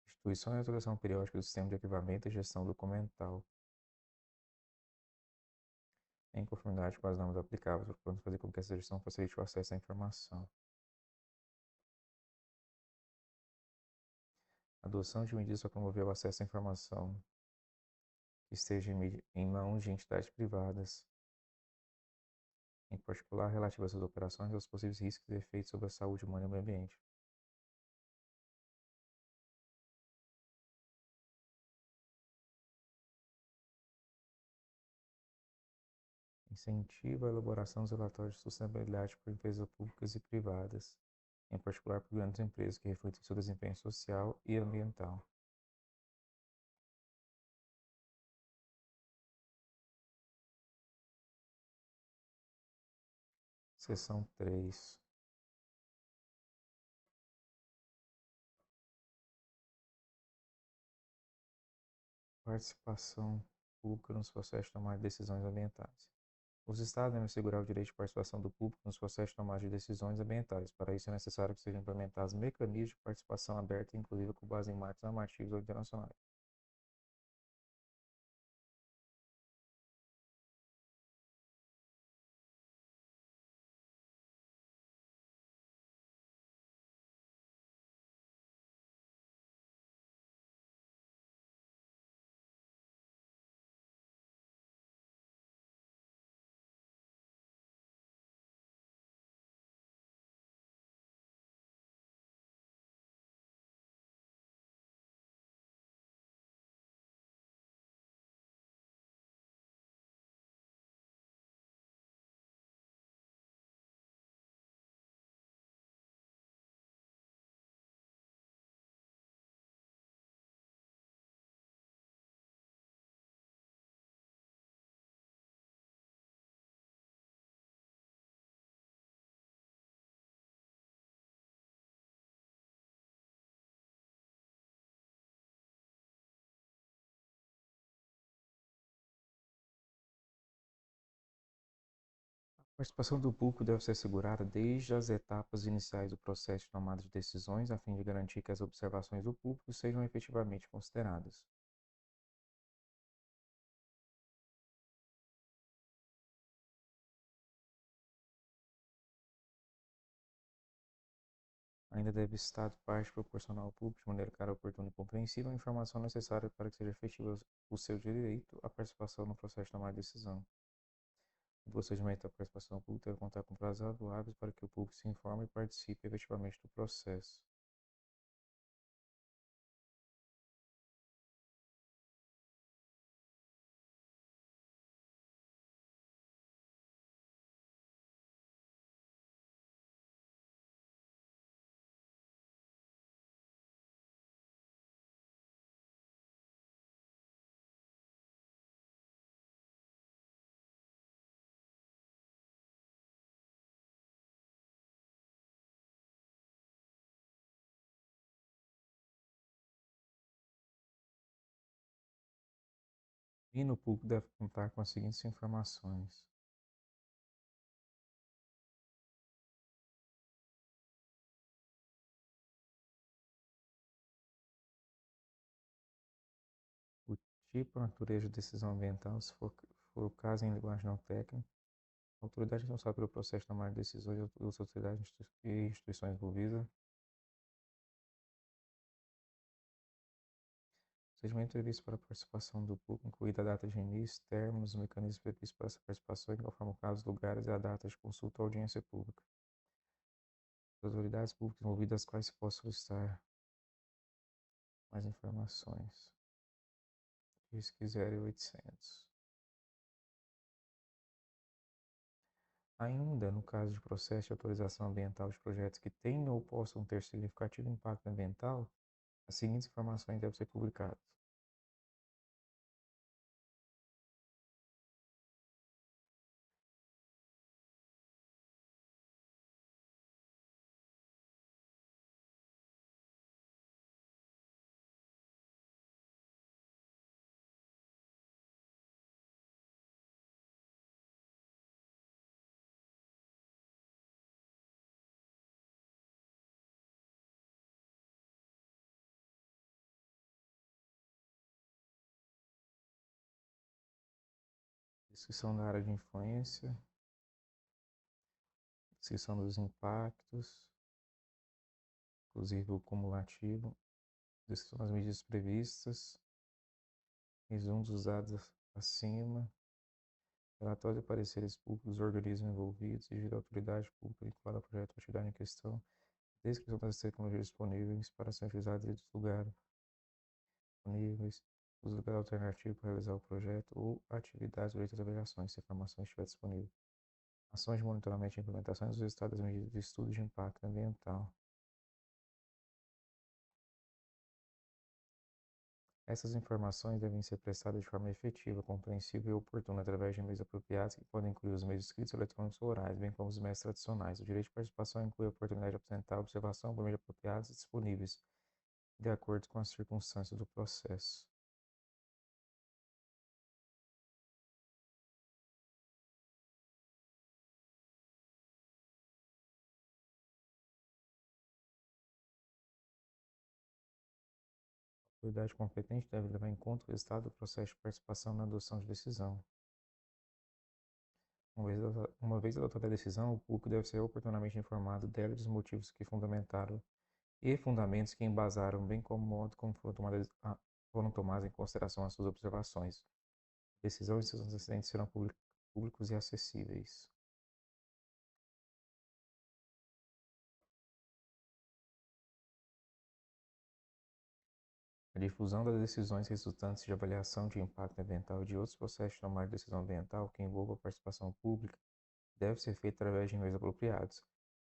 Instituição e atualização periódica do sistema de arquivamento e gestão documental, em conformidade com as normas aplicáveis, procurando fazer com que essa gestão facilite o acesso à informação. Adoção de medidas para promover o acesso à informação que esteja em mãos de entidades privadas, em particular relativas às operações e aos possíveis riscos e efeitos sobre a saúde humana e o meio ambiente. Incentiva a elaboração dos relatórios de sustentabilidade por empresas públicas e privadas, em particular por grandes empresas que refletem seu desempenho social e ambiental. Seção 3. Participação pública nos processos de tomada de decisões ambientais. Os Estados devem assegurar o direito de participação do público nos processos de tomada de decisões ambientais. Para isso, é necessário que sejam implementados mecanismos de participação aberta e inclusiva com base em marcos normativos ou internacionais. A participação do público deve ser assegurada desde as etapas iniciais do processo de tomada de decisões, a fim de garantir que as observações do público sejam efetivamente consideradas. Ainda deve estar parte proporcional ao público, de maneira clara, oportuna e compreensível, a informação necessária para que seja efetivo o seu direito à participação no processo de tomada de decisão. O procedimento da participação pública deve contar com prazos razoáveis para que o público se informe e participe efetivamente do processo. E no público deve contar com as seguintes informações: o tipo, a natureza de decisão ambiental, se for o caso em linguagem não técnica, a autoridade responsável pelo processo de tomada de decisões e as autoridades e instituições envolvidas. Procedimento previsto para a participação do público, incluída a data de início, termos, mecanismos previstos para essa participação, igual forma o caso, lugares e a data de consulta ou audiência pública. As autoridades públicas envolvidas, as quais se possa solicitar mais informações. ISC 0800. Ainda, no caso de processo de autorização ambiental de projetos que tenham ou possam ter significativo impacto ambiental, as seguintes informações devem ser publicadas. Descrição da área de influência, descrição dos impactos, inclusive o cumulativo, descrição das medidas previstas, resumo dos dados acima, relatório de pareceres públicos dos organismos envolvidos, exigir a autoridade pública vinculada ao projeto ou atividade em questão, descrição das tecnologias disponíveis para serem utilizadas e dos lugares disponíveis, os lugares alternativos para realizar o projeto ou atividades durante as obrigações, se a informação estiver disponível. Ações de monitoramento e implementação dos resultados das medidas de estudo de impacto ambiental. Essas informações devem ser prestadas de forma efetiva, compreensível e oportuna através de meios apropriados que podem incluir os meios escritos, eletrônicos ou orais, bem como os meios tradicionais. O direito de participação inclui a oportunidade de apresentar observação por meios apropriados e disponíveis, de acordo com as circunstâncias do processo. A autoridade competente deve levar em conta o resultado do processo de participação na adoção de decisão. Uma vez adotada a decisão, o público deve ser oportunamente informado dela e dos motivos que fundamentaram e fundamentos que embasaram, bem como o modo como foram tomadas em consideração as suas observações. Decisões e seus antecedentes serão públicos e acessíveis. A difusão das decisões resultantes de avaliação de impacto ambiental e de outros processos de tomada de decisão ambiental que envolvam a participação pública deve ser feita através de meios apropriados,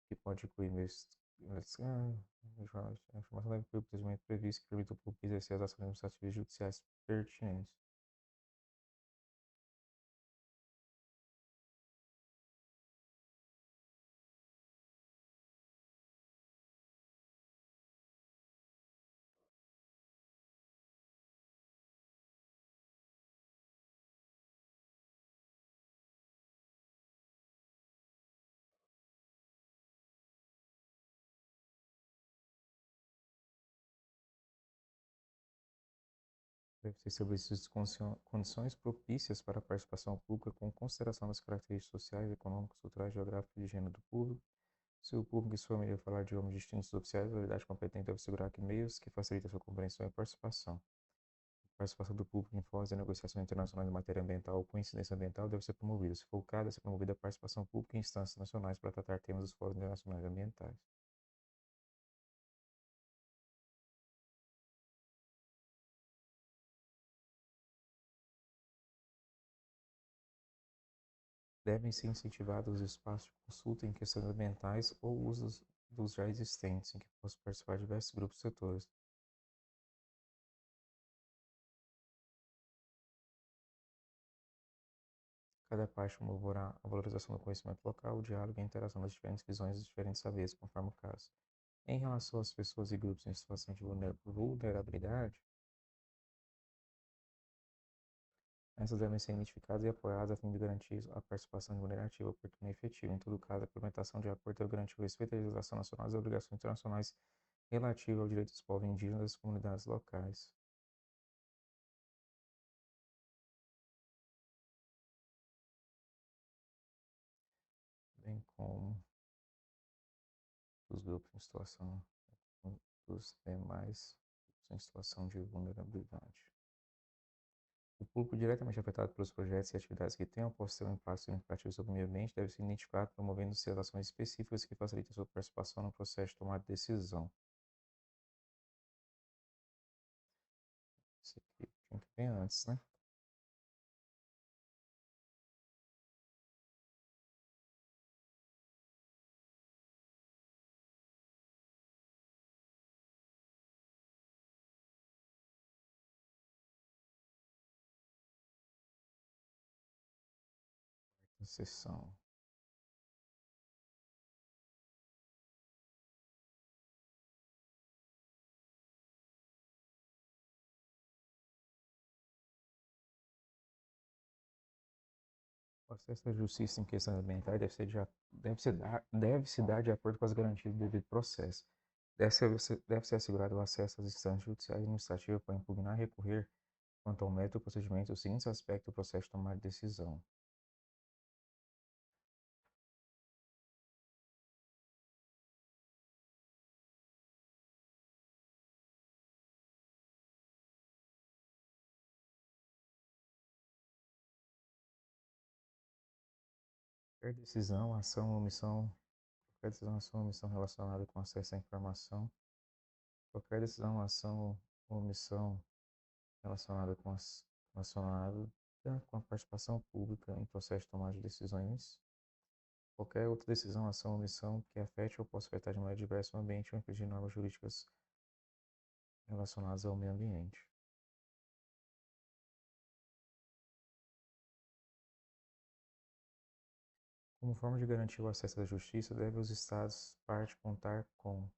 que pode incluir meios. A informação deve incluir o procedimento previsto que permita ao público exercer as ações administrativas e judiciais pertinentes. Deve ser estabelecidas condições propícias para a participação pública com consideração das características sociais, econômicas, culturais, geográficas e de gênero do público. Se o público e sua família falar idiomas distintos dos oficiais, a autoridade competente deve assegurar que meios que facilitem a sua compreensão e participação. A participação do público em fóruns de negociações internacionais em matéria ambiental ou com incidência ambiental deve ser promovida. Se for o caso, deve ser promovida a participação pública em instâncias nacionais para tratar temas dos fóruns internacionais ambientais. Devem ser incentivados os espaços de consulta em questões ambientais ou usos dos já existentes, em que possam participar diversos grupos e setores. Cada parte promoverá a valorização do conhecimento local, o diálogo e a interação das diferentes visões e dos diferentes saberes, conforme o caso. Em relação às pessoas e grupos em situação de vulnerabilidade, essas devem ser identificadas e apoiadas a fim de garantir a participação remunerativa oportuna e efetiva. Em todo caso, a implementação de acordo deve garantir o respeito à legislação nacional e às obrigações internacionais relativas ao direito dos povos indígenas e das comunidades locais, bem como dos grupos em situação dos demais grupos em situação de vulnerabilidade. O público diretamente afetado pelos projetos e atividades que tenham ou possam ter um impacto significativo sobre o meio ambiente deve ser identificado, promovendo-se ações específicas que facilitem sua participação no processo de tomada de decisão. Isso aqui tinha que vir antes, né? Sessão. O acesso à justiça em questões ambientais deve se dar de acordo com as garantias do devido processo. Deve ser assegurado o acesso às instâncias judiciais e administrativas para impugnar e recorrer quanto ao método e procedimento os seguintes aspectos do processo de tomada de decisão. Qualquer decisão, ação ou omissão, qualquer decisão, ação ou omissão relacionada com acesso à informação, qualquer decisão, ação ou omissão relacionada relacionada com a participação pública em processo de tomada de decisões, qualquer outra decisão, ação ou omissão que afete ou possa afetar de maneira diversa o ambiente ou impedir normas jurídicas relacionadas ao meio ambiente. Como forma de garantir o acesso à justiça, devem os Estados-parte contar com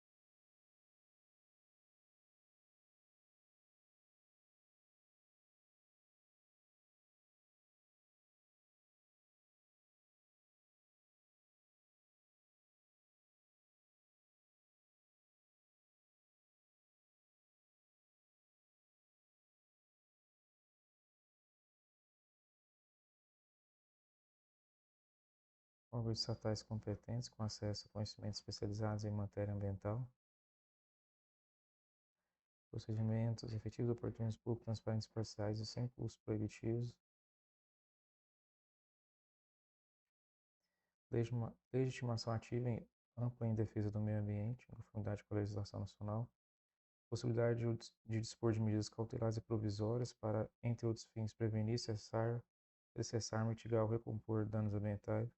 órgãos estatais competentes com acesso a conhecimentos especializados em matéria ambiental, procedimentos efetivos, oportunos, públicos, transparentes, parciais e sem custos proibitivos, legitimação ativa e ampla em defesa do meio ambiente, em conformidade com a legislação nacional, possibilidade de dispor de medidas cautelares e provisórias para, entre outros fins, prevenir, cessar, mitigar ou recompor danos ambientais,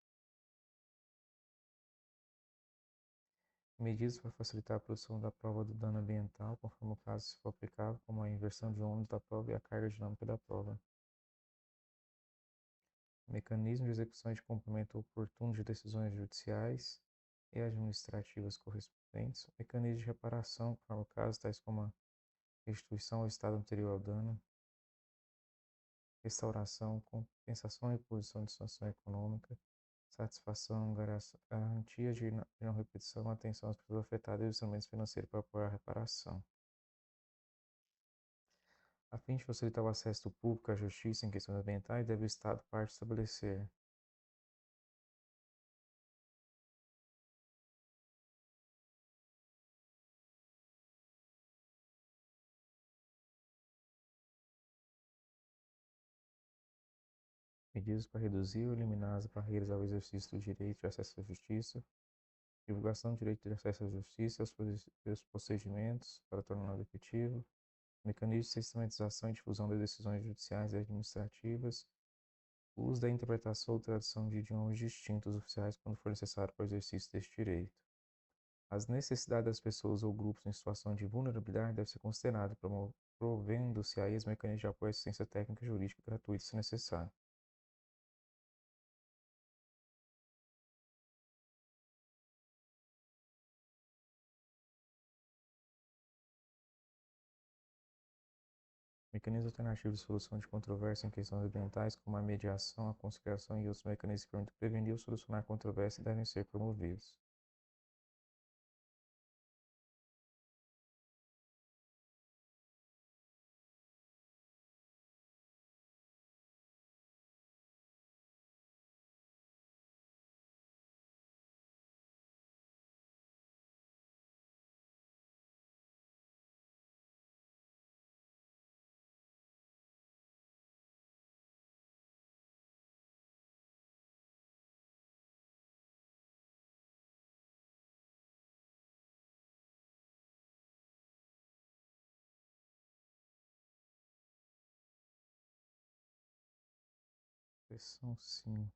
medidas para facilitar a produção da prova do dano ambiental, conforme o caso se for aplicável, como a inversão de ônus da prova e a carga dinâmica da prova. Mecanismo de execução e de cumprimento oportuno de decisões judiciais e administrativas correspondentes. Mecanismo de reparação, conforme o caso, tais como a restituição ao estado anterior ao dano, restauração, compensação e reposição de sanção econômica, satisfação, garantia de não repetição, atenção às pessoas afetadas e instrumentos financeiros para apoiar a reparação. A fim de facilitar o acesso do público à justiça em questões ambientais, deve o Estado parte estabelecer medidas para reduzir ou eliminar as barreiras ao exercício do direito de acesso à justiça, divulgação do direito de acesso à justiça e os procedimentos para torná-lo efetivo, mecanismos de sistematização e difusão das decisões judiciais e administrativas, o uso da interpretação ou tradução de idiomas distintos oficiais quando for necessário para o exercício deste direito. As necessidades das pessoas ou grupos em situação de vulnerabilidade devem ser consideradas, provendo-se a eles mecanismos de apoio e assistência técnica e jurídica gratuita, se necessário. Mecanismos alternativos de solução de controvérsia em questões ambientais, como a mediação, a conciliação e outros mecanismos que permitem prevenir ou solucionar controvérsia devem ser promovidos. Seção 5,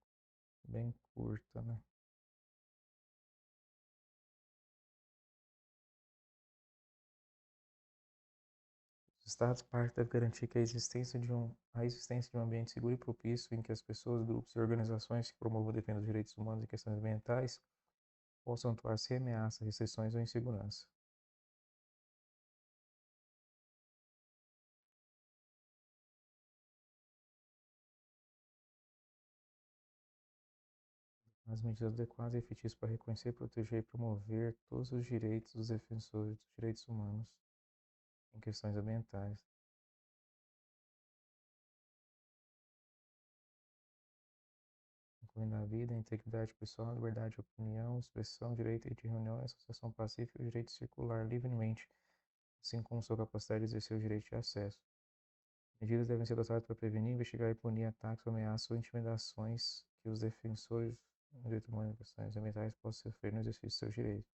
bem curta, né? Os Estados-partes devem garantir que a existência de um ambiente seguro e propício em que as pessoas, grupos e organizações que promovam a defesa dos direitos humanos e questões ambientais possam atuar sem ameaça, restrições ou insegurança. As medidas adequadas e efetivas para reconhecer, proteger e promover todos os direitos dos defensores dos direitos humanos em questões ambientais, incluindo a vida, a integridade pessoal, a liberdade de opinião, expressão, direito de reunião e associação pacífica e o direito de circular livremente, assim como sua capacidade de exercer o direito de acesso. Medidas devem ser adotadas para prevenir, investigar e punir ataques, ameaças ou intimidações que os defensores dos direitos humanos e questões ambientais possam sofrer no exercício de seus direitos.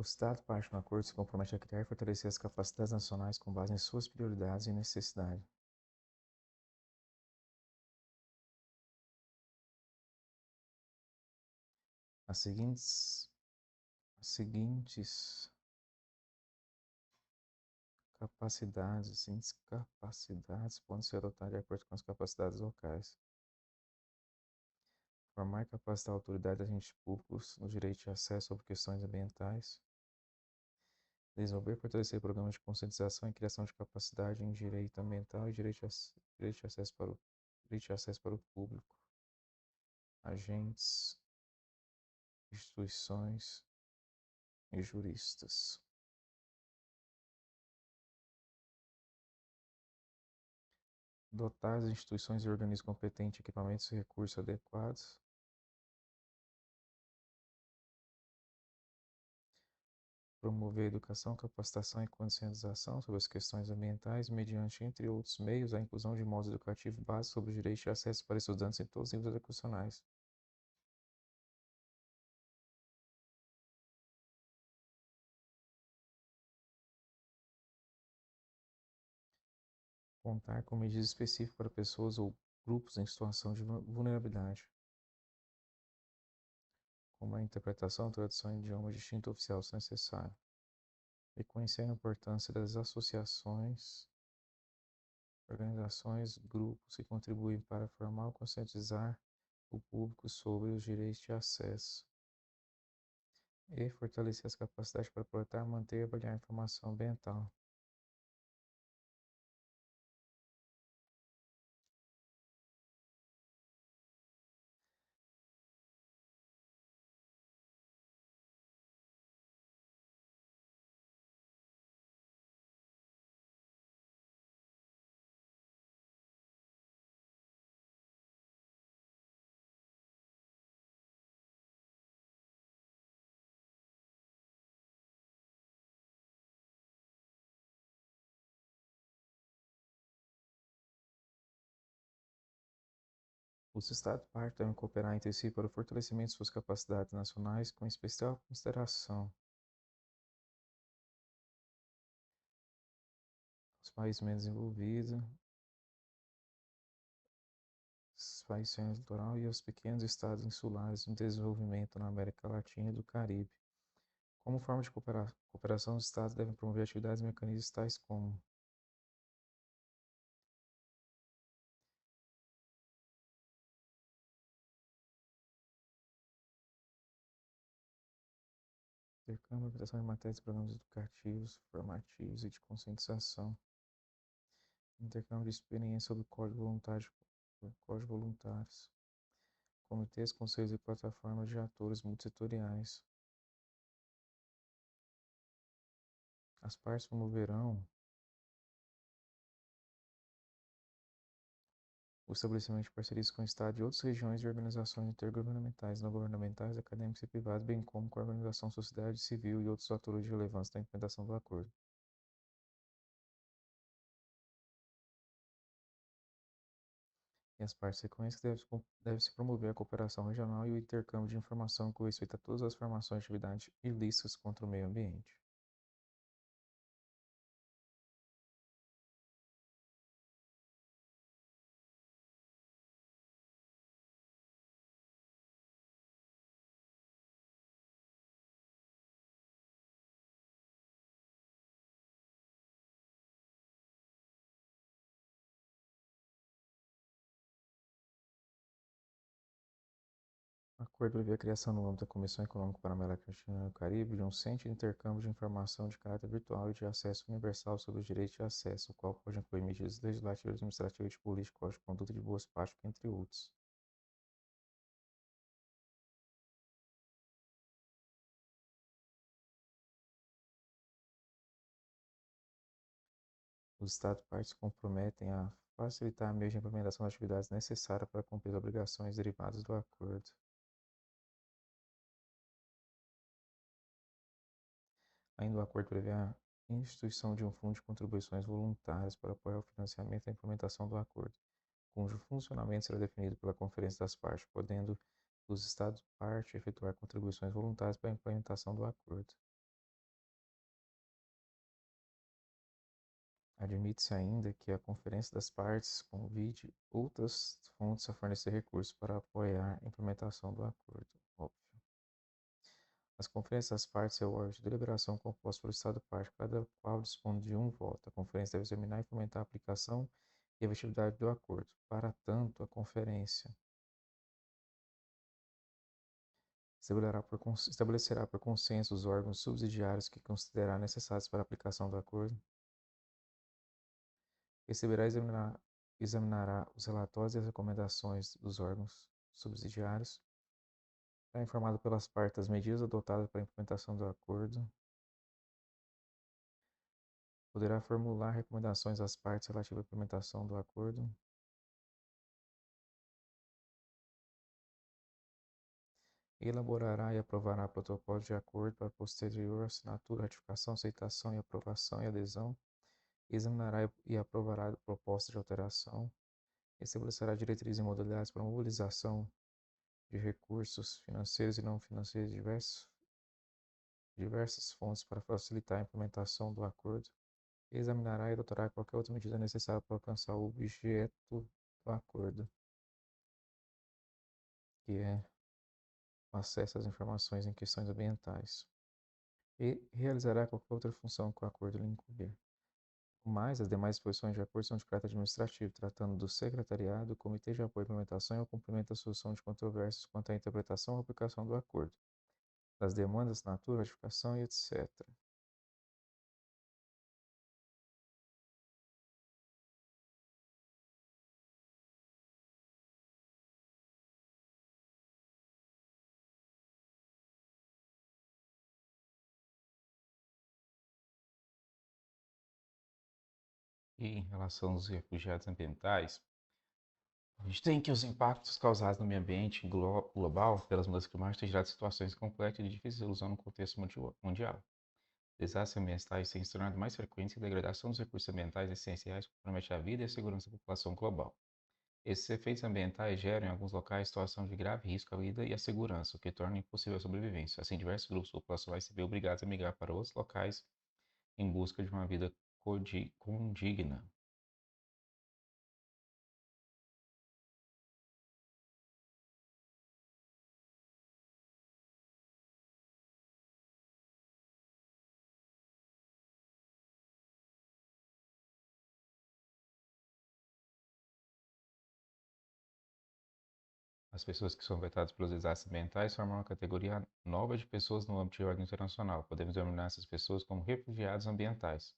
O Estado parte no acordo se compromete a criar e fortalecer as capacidades nacionais com base em suas prioridades e necessidades. As seguintes capacidades e incapacidades podem ser adotadas de acordo com as capacidades locais. Formar e capacitar a autoridade de agentes públicos no direito de acesso sobre questões ambientais. Desenvolver e fortalecer programas de conscientização e criação de capacidade em direito ambiental e direito de acesso para o público. Agentes, instituições e juristas. Dotar as instituições e organismos competentes de equipamentos e recursos adequados. Promover educação, capacitação e conscientização sobre as questões ambientais, mediante, entre outros meios, a inclusão de modos educativos básicos sobre o direito de acesso para estudantes em todos os níveis educacionais. Contar com medidas específicas para pessoas ou grupos em situação de vulnerabilidade, como a interpretação, tradução em idioma distinto oficial, se necessário. Reconhecer a importância das associações, organizações, grupos que contribuem para formar ou conscientizar o público sobre os direitos de acesso. E fortalecer as capacidades para coletar, manter e avaliar informação ambiental. Os Estados-partes devem cooperar entre si para o fortalecimento de suas capacidades nacionais, com especial consideração aos países menos desenvolvidos, os países sem litoral e aos pequenos estados insulares em desenvolvimento na América Latina e do Caribe. Como forma de cooperação, os estados devem promover atividades e mecanismos tais como intercâmbio, habilitação em matérias de programas educativos, formativos e de conscientização, intercâmbio de experiência sobre código voluntários, comitês, conselhos e plataformas de atores multissetoriais. As partes promoverão o estabelecimento de parcerias com o Estado e outras regiões e organizações intergovernamentais, não governamentais, acadêmicas e privadas, bem como com a organização da sociedade civil e outros atores de relevância na implementação do acordo. E as partes reconhecem que deve-se promover a cooperação regional e o intercâmbio de informação com respeito a todas as formações de atividades ilícitas contra o meio ambiente. O acordo prevê a criação no âmbito da Comissão Econômica para a América Latina e o Caribe de um centro de intercâmbio de informação de caráter virtual e de acesso universal sobre os direitos de acesso, o qual pode incluir medidas legislativas, administrativas, de política, código de conduta e de boas práticas, entre outros. Os Estados-partes se comprometem a facilitar meios de implementação das atividades necessárias para cumprir as obrigações derivadas do acordo. Ainda o acordo prevê a instituição de um fundo de contribuições voluntárias para apoiar o financiamento e a implementação do acordo, cujo funcionamento será definido pela Conferência das Partes, podendo os Estados-partes efetuar contribuições voluntárias para a implementação do acordo. Admite-se ainda que a Conferência das Partes convide outras fontes a fornecer recursos para apoiar a implementação do acordo. Óbvio. As conferências das partes é o órgão de deliberação composto pelo Estado-parte, cada qual dispõe de um voto. A conferência deve examinar e fomentar a aplicação e a efetividade do acordo. Para tanto, a conferência estabelecerá por consenso os órgãos subsidiários que considerar necessários para a aplicação do acordo, receberá e examinará os relatórios e as recomendações dos órgãos subsidiários, será informado pelas partes das medidas adotadas para a implementação do acordo, poderá formular recomendações às partes relativas à implementação do acordo, elaborará e aprovará protocolos de acordo para posterior assinatura, ratificação, aceitação e aprovação e adesão, examinará e aprovará proposta de alteração, estabelecerá diretrizes e modalidades para a mobilização de recursos financeiros e não financeiros de diversas fontes para facilitar a implementação do acordo, examinará e adotará qualquer outra medida necessária para alcançar o objeto do acordo, que é o acesso às informações em questões ambientais, e realizará qualquer outra função que o acordo lhe incumbir. Mas as demais disposições de acordo são de caráter administrativo, tratando do secretariado, do Comitê de Apoio à Implementação e ao cumprimento da solução de controvérsias quanto à interpretação ou aplicação do acordo, das demandas, assinatura, ratificação e etc. E em relação aos refugiados ambientais, a gente tem que os impactos causados no meio ambiente global pelas mudanças climáticas têm gerado situações complexas e de difícil resolução no contexto mundial. Desastres ambientais têm se tornado mais frequentes e a degradação dos recursos ambientais essenciais compromete a vida e a segurança da população global. Esses efeitos ambientais geram em alguns locais situação de grave risco à vida e à segurança, o que torna impossível a sobrevivência. Assim, diversos grupos populacionais se veem obrigados a migrar para outros locais em busca de uma vida condigna. As pessoas que são afetadas pelos desastres ambientais formam uma categoria nova de pessoas no âmbito de ordem internacional. Podemos denominar essas pessoas como refugiados ambientais.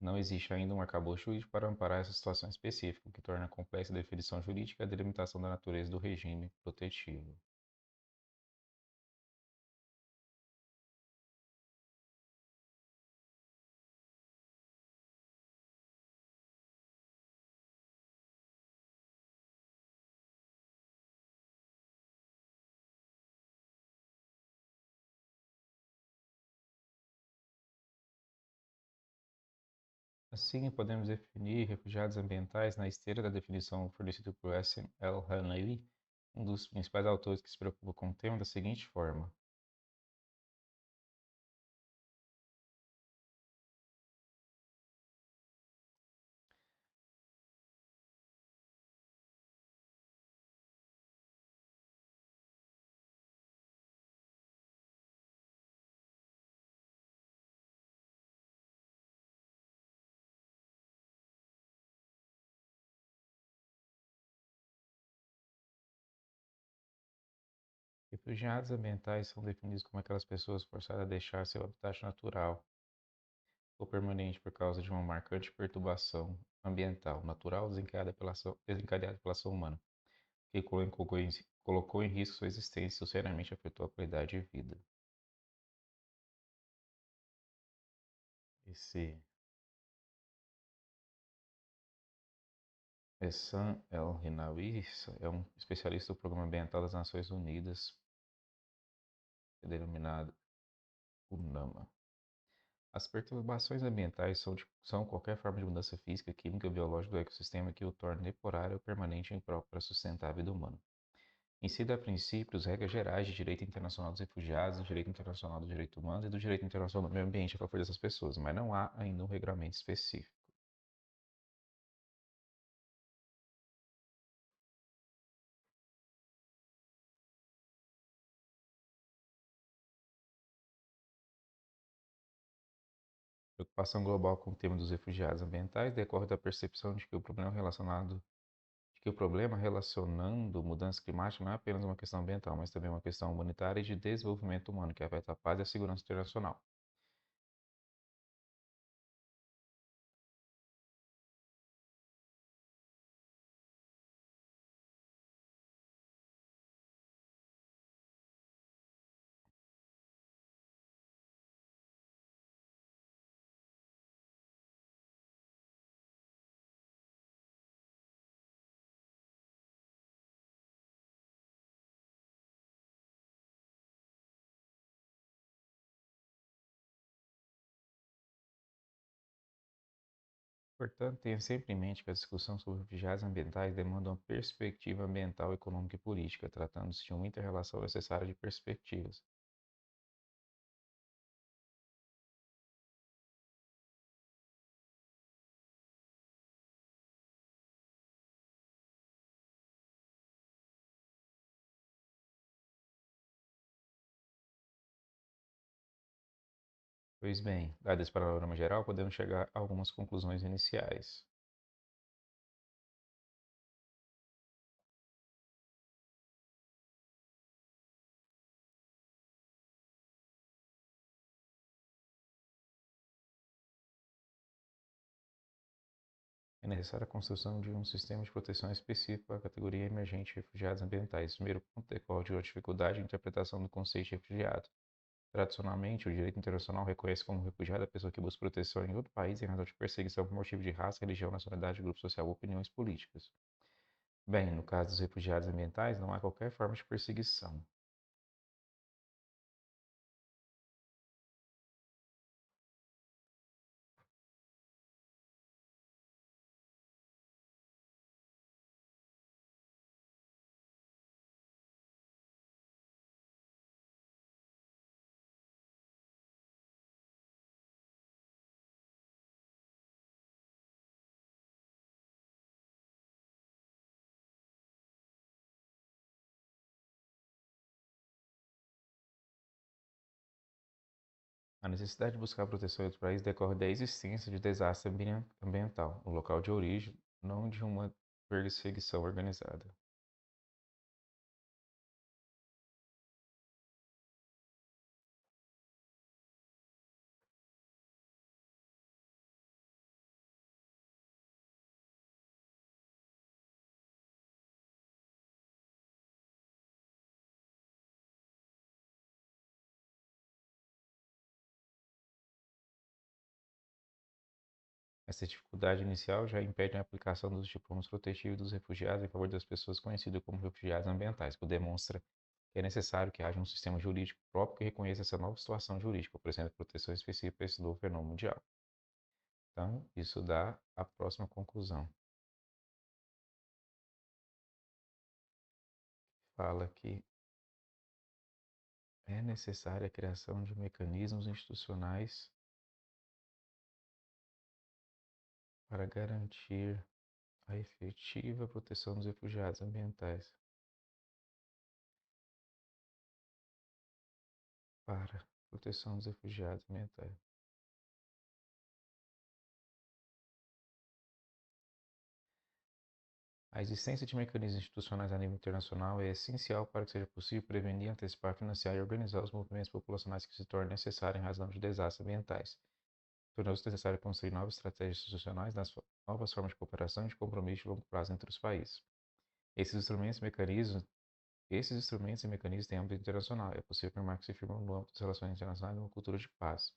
Não existe ainda um arcabouço jurídico para amparar essa situação específica, o que torna complexa a definição jurídica e a delimitação da natureza do regime protetivo. Assim, podemos definir refugiados ambientais na esteira da definição fornecida por Hassan El-Hanawi, um dos principais autores que se preocupa com o tema da seguinte forma: refugiados ambientais são definidos como aquelas pessoas forçadas a deixar seu habitat natural ou permanente por causa de uma marcante perturbação ambiental natural desencadeada pela ação humana, que colocou em risco sua existência e seriamente afetou a qualidade de vida. Esse Ehsan El-Hinawi é um especialista do Programa Ambiental das Nações Unidas, denominado UNAMA. As perturbações ambientais são qualquer forma de mudança física, química ou biológica do ecossistema que o torne temporário ou permanente em prol para sustentar a vida humana. Incide a princípios, regras gerais de direito internacional dos refugiados, do direito internacional dos direitos humanos e do direito internacional do meio ambiente a favor dessas pessoas, mas não há ainda um regulamento específico. Preocupação global com o tema dos refugiados ambientais decorre da percepção de que o problema relacionando mudança climática não é apenas uma questão ambiental, mas também uma questão humanitária e de desenvolvimento humano, que afeta a paz e a segurança internacional. Portanto, tenha sempre em mente que a discussão sobre refugiados ambientais demanda uma perspectiva ambiental, econômica e política, tratando-se de uma inter-relação necessária de perspectivas. Pois bem, dado esse panorama geral, podemos chegar a algumas conclusões iniciais. É necessária a construção de um sistema de proteção específico para a categoria emergente de refugiados ambientais. O primeiro ponto decorre de uma dificuldade de interpretação do conceito de refugiado. Tradicionalmente, o direito internacional reconhece como refugiado a pessoa que busca proteção em outro país em razão de perseguição por motivo de raça, religião, nacionalidade, grupo social ou opiniões políticas. Bem, no caso dos refugiados ambientais, não há qualquer forma de perseguição. A necessidade de buscar proteção em outro país decorre da existência de desastre ambiental no local de origem, não de uma perseguição organizada. Essa dificuldade inicial já impede a aplicação dos diplomas protetivos dos refugiados em favor das pessoas conhecidas como refugiados ambientais, o que demonstra que é necessário que haja um sistema jurídico próprio que reconheça essa nova situação jurídica, oferecendo proteção específica para esse novo fenômeno mundial. Então, isso dá a próxima conclusão. Fala que é necessária a criação de mecanismos institucionais para garantir a efetiva proteção dos refugiados ambientais. Para proteção dos refugiados ambientais. A existência de mecanismos institucionais a nível internacional é essencial para que seja possível prevenir, antecipar, financiar e organizar os movimentos populacionais que se tornem necessários em razão de desastres ambientais. Tornou-se necessário construir novas estratégias institucionais, novas formas de cooperação e de compromisso de longo prazo entre os países. Esses instrumentos e mecanismos têm âmbito internacional. É possível afirmar que se firmam no âmbito das relações internacionais uma cultura de paz,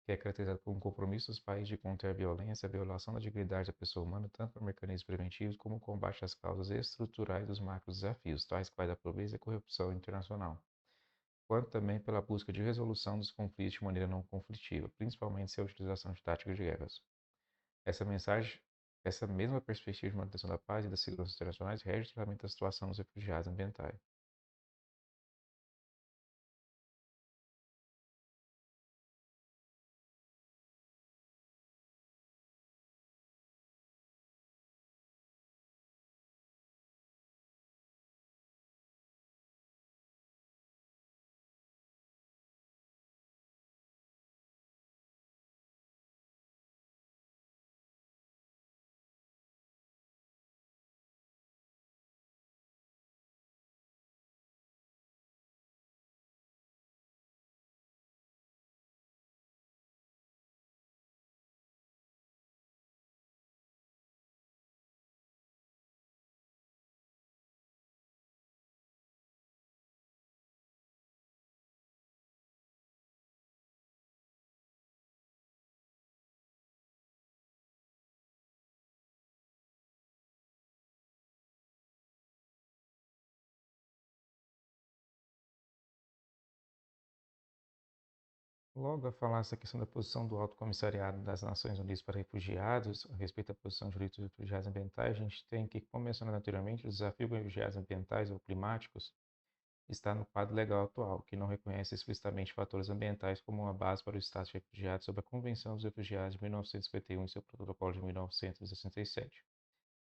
que é caracterizado por um compromisso dos países de conter a violência, a violação da dignidade da pessoa humana, tanto por mecanismos preventivos como o combate às causas estruturais dos macro-desafios, tais quais a pobreza e a corrupção internacional, quanto também pela busca de resolução dos conflitos de maneira não conflitiva, principalmente sem a utilização de táticas de guerras. Essa mensagem, essa mesma perspectiva de manutenção da paz e da segurança internacionais rege o tratamento da situação dos refugiados ambientais. Logo, a falar essa questão da posição do Alto Comissariado das Nações Unidas para Refugiados, a respeito da posição de direitos dos refugiados ambientais, a gente tem que, como mencionado anteriormente, o desafio com refugiados ambientais ou climáticos está no quadro legal atual, que não reconhece explicitamente fatores ambientais como uma base para o status de refugiado sob a Convenção dos Refugiados de 1951 e seu protocolo de 1967.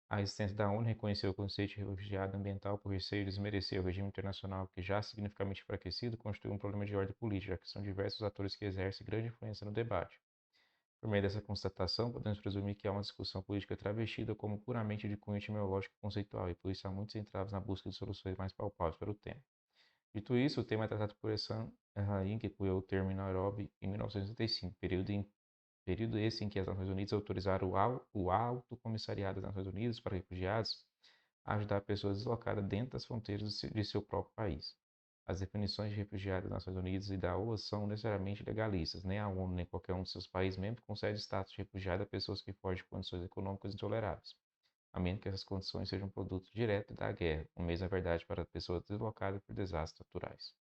A resistência da ONU reconheceu o conceito de refugiado ambiental por receio de desmerecer o regime internacional, que já significativamente enfraquecido, constitui um problema de ordem política, já que são diversos atores que exercem grande influência no debate. Por meio dessa constatação, podemos presumir que há uma discussão política travestida como puramente de cunho etimológico e conceitual, e por isso há muitos entraves na busca de soluções mais palpáveis para o tema. Dito isso, o tema é tratado por Ehsan Rahim, que cunhou o termo em Nairobi em 1985, período esse em que as Nações Unidas autorizaram o Alto Comissariado das Nações Unidas para Refugiados a ajudar pessoas deslocadas dentro das fronteiras de seu próprio país. As definições de refugiado das Nações Unidas e da OAS são necessariamente legalistas. Nem a ONU nem qualquer um de seus países membros concede status de refugiado a pessoas que fogem de condições econômicas intoleráveis, a menos que essas condições sejam produto direto da guerra, o mesmo é verdade para pessoas deslocadas por desastres naturais.